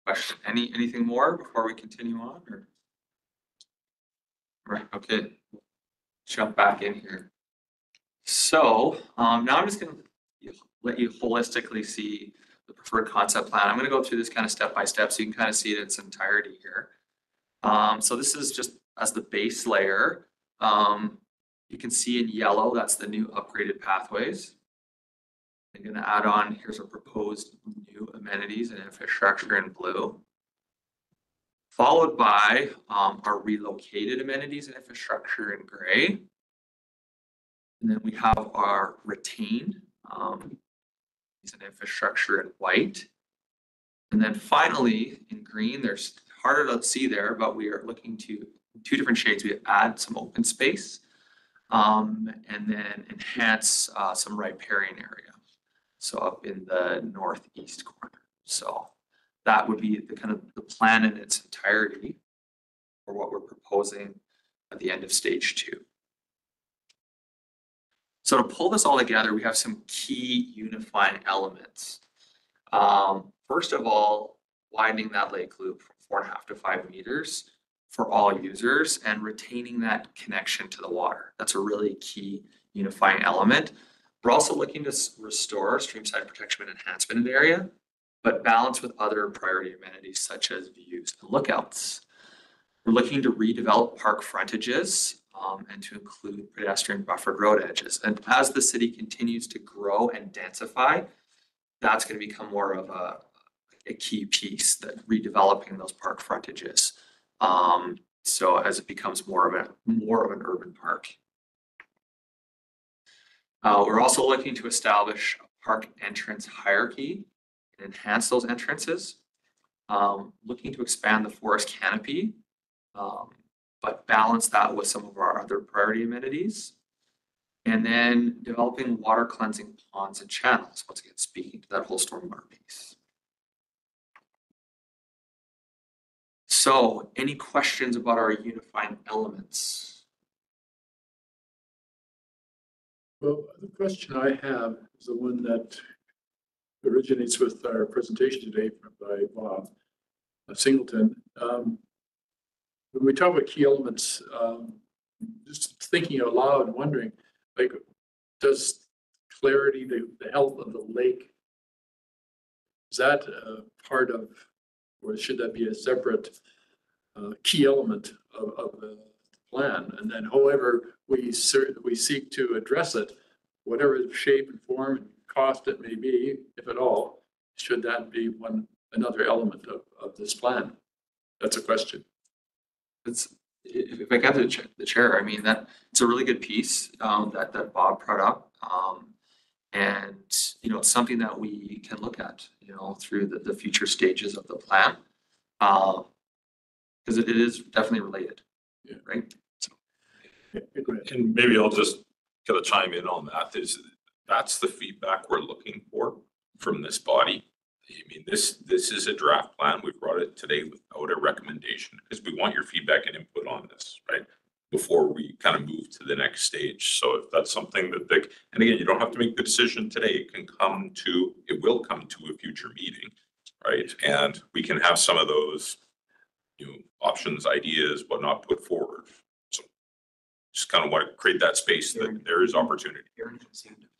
Question, anything more before we continue on, or? Right, okay, jump back in here. So, now I'm just gonna let you holistically see the preferred concept plan. I'm gonna go through this kind of step by step so you can kind of see it in its entirety here. So this is just as the base layer. You can see in yellow, that's the new upgraded pathways. I'm going to add on, here's a proposed new amenities and infrastructure in blue, followed by our relocated amenities and infrastructure in gray. And then we have our retained and infrastructure in white. And then finally in green, there's harder to see there, but we are looking to two different shades. We add some open space and then enhance some riparian area. So up in the northeast corner. So that would be the kind of the plan in its entirety for what we're proposing at the end of stage 2. So to pull this all together, we have some key unifying elements. First of all, widening that lake loop from 4.5 to 5 meters for all users and retaining that connection to the water. That's a really key unifying element. We're also looking to restore streamside protection and enhancement in the area, but balance with other priority amenities such as views and lookouts. We're looking to redevelop park frontages and to include pedestrian buffered road edges. And as the city continues to grow and densify, that's going to become more of a key piece, that redeveloping those park frontages. So as it becomes more of an urban park. We're also looking to establish a park entrance hierarchy and enhance those entrances. Looking to expand the forest canopy, but balance that with some of our other priority amenities. And then developing water cleansing ponds and channels, once again, speaking to that whole stormwater piece. So any questions about our unifying elements? Well, the question I have is the one that originates with our presentation today by Bob Singleton. When we talk about key elements, just thinking out loud and wondering, like, does clarity, the health of the lake, is that part of, or should that be a separate key element of the plan? And then however we seek to address it, whatever shape and form and cost it may be, if at all, should that be another element of this plan? That's a question. If I got the chair, I mean, that it's a really good piece that Bob brought up. And, it's something that we can look at, through the future stages of the plan. Because it is definitely related, right? So. And maybe I'll just kind of chime in on that. That's the feedback we're looking for from this body. I mean, this is a draft plan. We brought it today without a recommendation because we want your feedback and input on this, right? Before we kind of move to the next stage. So if that's something that and again, you don't have to make the decision today. It will come to a future meeting, right? And we can have some of those options, ideas, whatnot put forward. So just kind of want to create that space that there is opportunity.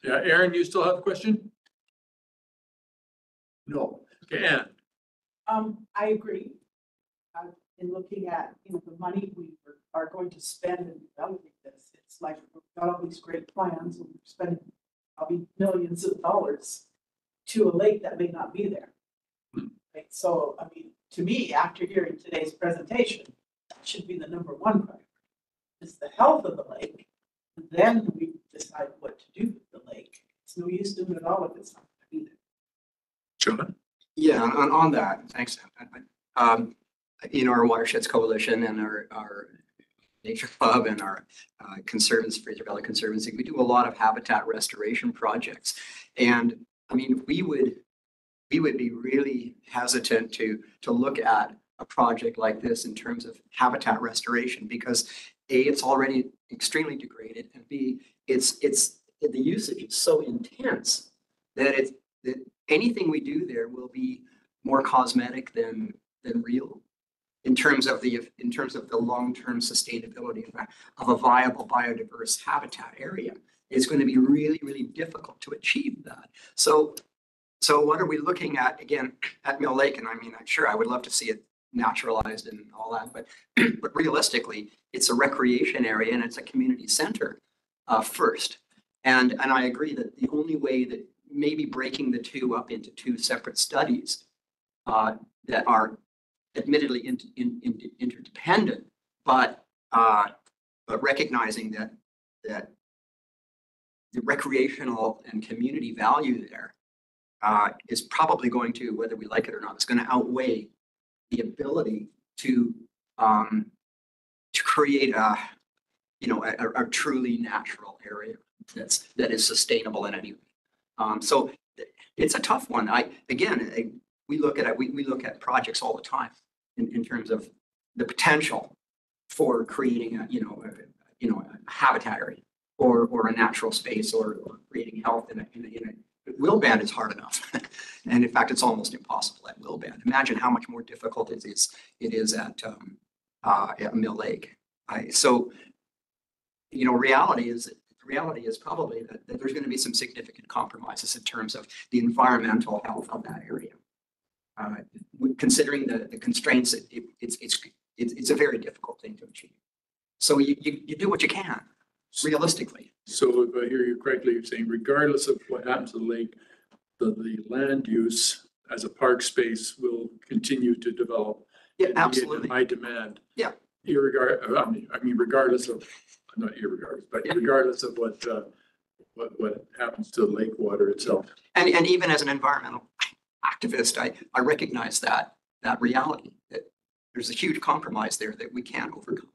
Yeah, Aaron, you still have a question? No. Okay, Ann. I agree. In looking at, the money we are going to spend in developing this, it's like we've got all these great plans and we're spending probably millions of dollars to a lake that may not be there. Right? So, I mean, to me, after hearing today's presentation, that should be the number one priority, is the health of the lake. And then we decide what to do with the lake. It's no use doing it all if it's not going to be there. John? Yeah, on that, thanks. Our Watersheds Coalition and our Nature Club and our Fraser Valley Conservancy, we do a lot of habitat restoration projects. And I mean, we would be really hesitant to look at a project like this in terms of habitat restoration because A, it's already extremely degraded, and B, the usage is so intense that anything we do there will be more cosmetic than real in terms of the long-term sustainability of a viable biodiverse habitat area. It's going to be really, really difficult to achieve that. So what are we looking at again at Mill Lake? And I mean, I'm sure I would love to see it naturalized and all that, but realistically, it's a recreation area and it's a community center first. And I agree that the only way that maybe breaking the two up into two separate studies that are admittedly interdependent, but recognizing that the recreational and community value there is probably going to, whether we like it or not, it's going to outweigh the ability to create a truly natural area that is sustainable in any way. So it's a tough one. We look at projects all the time in terms of the potential for creating a habitat area or a natural space or creating health in a Willband is hard enough. And in fact, it's almost impossible at Willband. Imagine how much more difficult it is at Mill Lake. Reality is probably that there's going to be some significant compromises in terms of the environmental health of that area. Considering the constraints, it's a very difficult thing to achieve. So you do what you can, realistically. So if I hear you correctly, you're saying regardless of what happens to the lake, the land use as a park space will continue to develop. Yeah, absolutely. High demand. Yeah. Regardless of, not irregardless, but regardless of what happens to the lake water itself. And even as an environmental activist, I recognize that reality, that there's a huge compromise there that we can't overcome.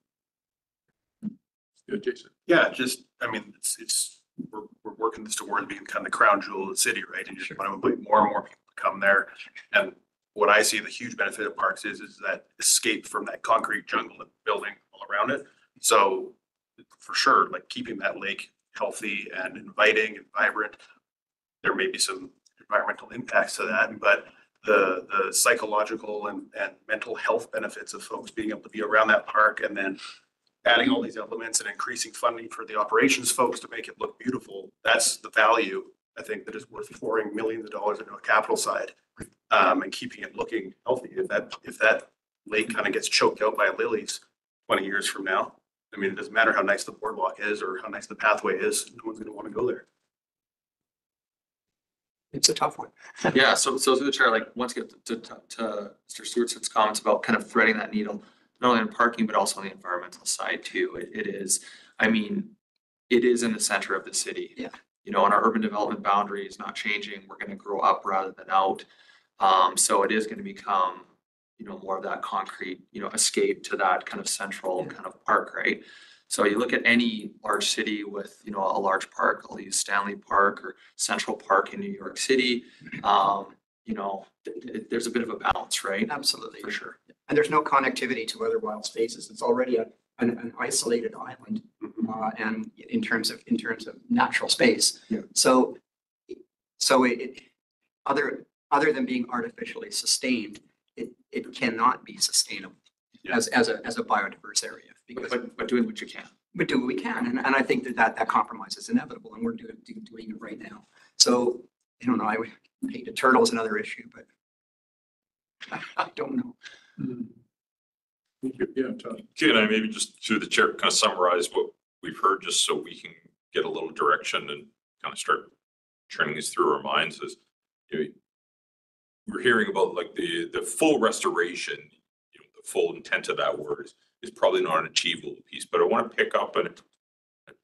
Yeah, Jason. Yeah, we're working this toward being kind of the crown jewel of the city, right? And you just want to invite more and more people to come there. And what I see the huge benefit of parks is that escape from that concrete jungle and building all around it. So for sure, like keeping that lake healthy and inviting and vibrant. There may be some environmental impacts to that, but the psychological and mental health benefits of folks being able to be around that park, and then adding all these elements and increasing funding for the operations folks to make it look beautiful, that's the value, I think, that is worth pouring millions of dollars into a capital side, and keeping it looking healthy. If that lake kind of gets choked out by lilies 20 years from now, I mean, it doesn't matter how nice the boardwalk is or how nice the pathway is, no one's gonna want to go there. It's a tough one. Yeah, so through the chair, like, once you get to Mr. Stewart's comments about kind of threading that needle, not only in parking, but also on the environmental side too. It is, I mean, it is in the center of the city. Yeah. You know, and our urban development boundary is not changing. We're gonna grow up rather than out. So it is gonna become, you know, more of that concrete, you know, escape to that kind of central kind of park, right? So you look at any large city with, you know, a large park, I'll use Stanley Park or Central Park in New York City. You know, there's a bit of a balance, right? Absolutely. For sure. And there's no connectivity to other wild spaces. It's already an isolated island, and in terms of natural space. Yeah. So it other than being artificially sustained, it cannot be sustainable as a biodiverse area, because But doing what you can. we do what we can, and I think that compromise is inevitable, and we're doing it right now. So I don't know. I would hate the turtle's another issue, but I don't know. Thank you. Yeah, Todd. Can I maybe just through the chair kind of summarize what we've heard, just so we can get a little direction and kind of start turning this through our minds? Is, you know, we're hearing about like the full restoration, you know, the full intent of that word is probably not an achievable piece, but I want to pick up and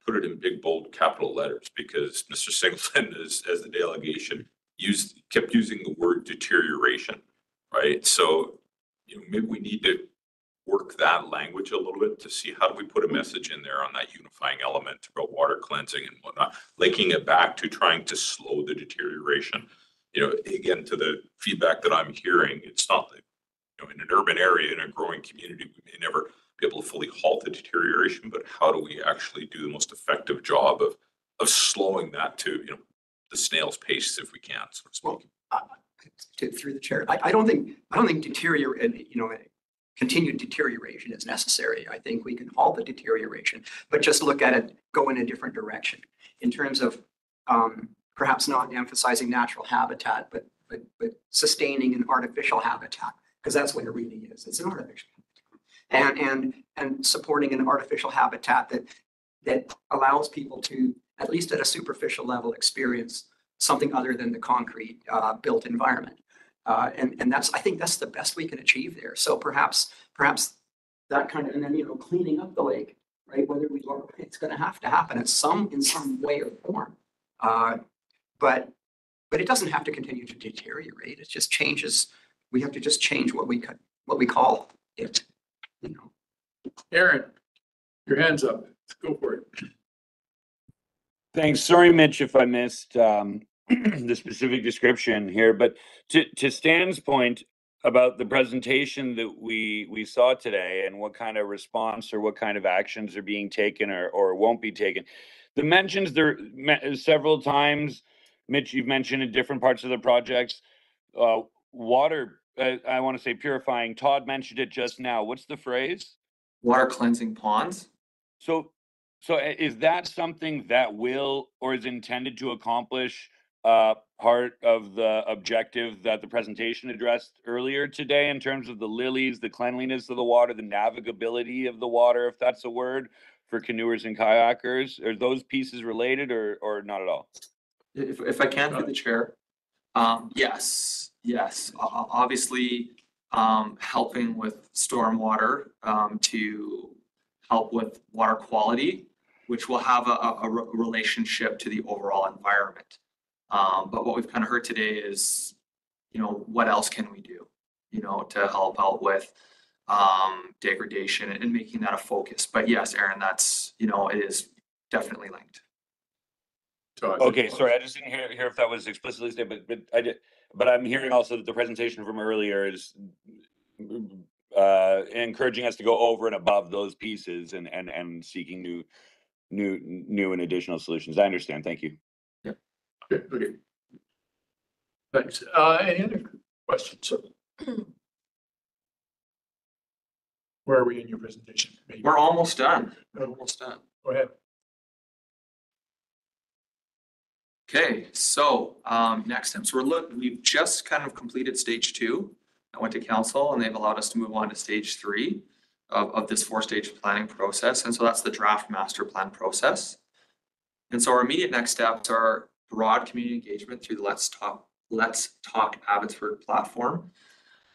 put it in big bold capital letters, because Mr. Singleton, as the delegation, kept using the word deterioration, right? So, you know, maybe we need to work that language a little bit to see how do we put a message in there on that unifying element about water cleansing and whatnot, linking it back to trying to slow the deterioration. You know, again, to the feedback that I'm hearing, it's not that, you know, in an urban area, in a growing community, we may never be able to fully halt the deterioration, but how do we actually do the most effective job of slowing that to, you know, the snail's pace, if we can, so to speak. Through the chair, I don't think continued deterioration is necessary. I think we can halt the deterioration, but just look at it, go in a different direction in terms of perhaps not emphasizing natural habitat, but sustaining an artificial habitat, because that's what it really is. It's an artificial habitat, and supporting an artificial habitat that allows people to, at least at a superficial level, experience something other than the concrete built environment. And I think that's the best we can achieve there. So perhaps that kind of, and then, you know, cleaning up the lake, right? Whether it's going to have to happen in some way or form. But it doesn't have to continue to deteriorate. It just changes. We have to just change what we call it. You know. Aaron, your hand's up. Go for it. Thanks. Sorry, Mitch, if I missed the specific description here, but to Stan's point about the presentation that we saw today and what kind of response or what kind of actions are being taken or won't be taken, the mentions there several times, Mitch, you've mentioned in different parts of the projects, water, I want to say purifying. Todd mentioned it just now. What's the phrase? Water cleansing ponds. So is that something that will or is intended to accomplish part of the objective that the presentation addressed earlier today in terms of the lilies, the cleanliness of the water, the navigability of the water, if that's a word, for canoers and kayakers? Are those pieces related or not at all? If I can through the chair, yes. Obviously, helping with stormwater to help with water quality, which will have a relationship to the overall environment. But what we've kind of heard today is, you know, what else can we do, you know, to help out with degradation and making that a focus. But yes, Aaron, that's, you know, it is definitely linked. Okay, sorry, I just didn't hear if that was explicitly stated, but I did. But I'm hearing also that the presentation from earlier is encouraging us to go over and above those pieces and seeking new and additional solutions. I understand. Thank you. Okay. Thanks. Any other questions? Where are we in your presentation? Maybe. We're almost done. We're almost done. Go ahead. Okay, so next step. So we've just kind of completed stage 2. I went to council and they've allowed us to move on to stage 3 of this 4-stage planning process. And so that's the draft master plan process. And so our immediate next steps are broad community engagement through the Let's Talk Abbotsford platform.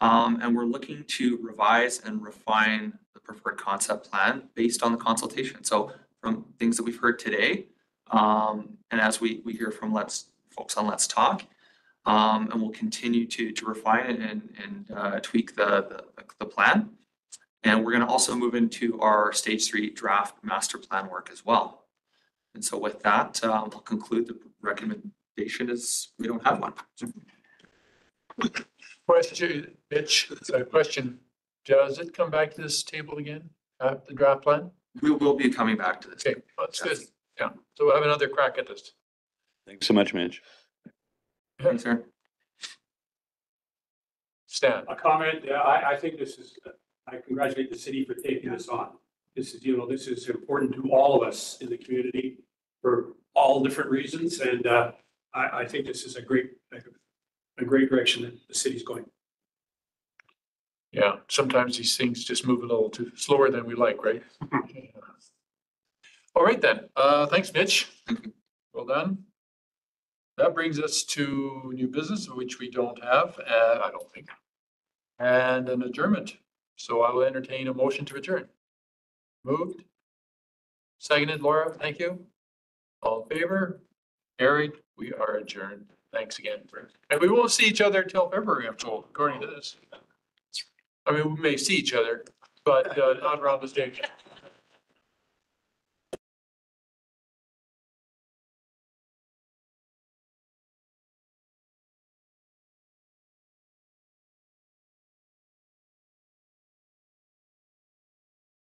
And we're looking to revise and refine the preferred concept plan based on the consultation. So from things that we've heard today, and as we hear from folks on Let's Talk, and we'll continue to refine it and tweak the plan. And we're going to also move into our stage 3 draft master plan work as well. And so with that, I'll conclude the recommendation is we don't have one. Question, Mitch, a question. Does it come back to this table again, the draft plan? We will be coming back to this. Okay, that's good. Yeah, so we'll have another crack at this. Thanks so much, Mitch. Thanks, sir. Stan. A comment, I think this is, I congratulate the city for taking this on. This is, this is important to all of us in the community for all different reasons. And I think this is a great direction that the city's going. Yeah, sometimes these things just move a little too slower than we like, right? All right then, thanks, Mitch. Well done. That brings us to new business, which we don't have, I don't think, and an adjournment. So I will entertain a motion to adjourn. Moved. Seconded, Laura, thank you. All in favor? Carried. We are adjourned. Thanks again. And we won't see each other until February, I'm told, according to this. I mean, we may see each other, but not around this day.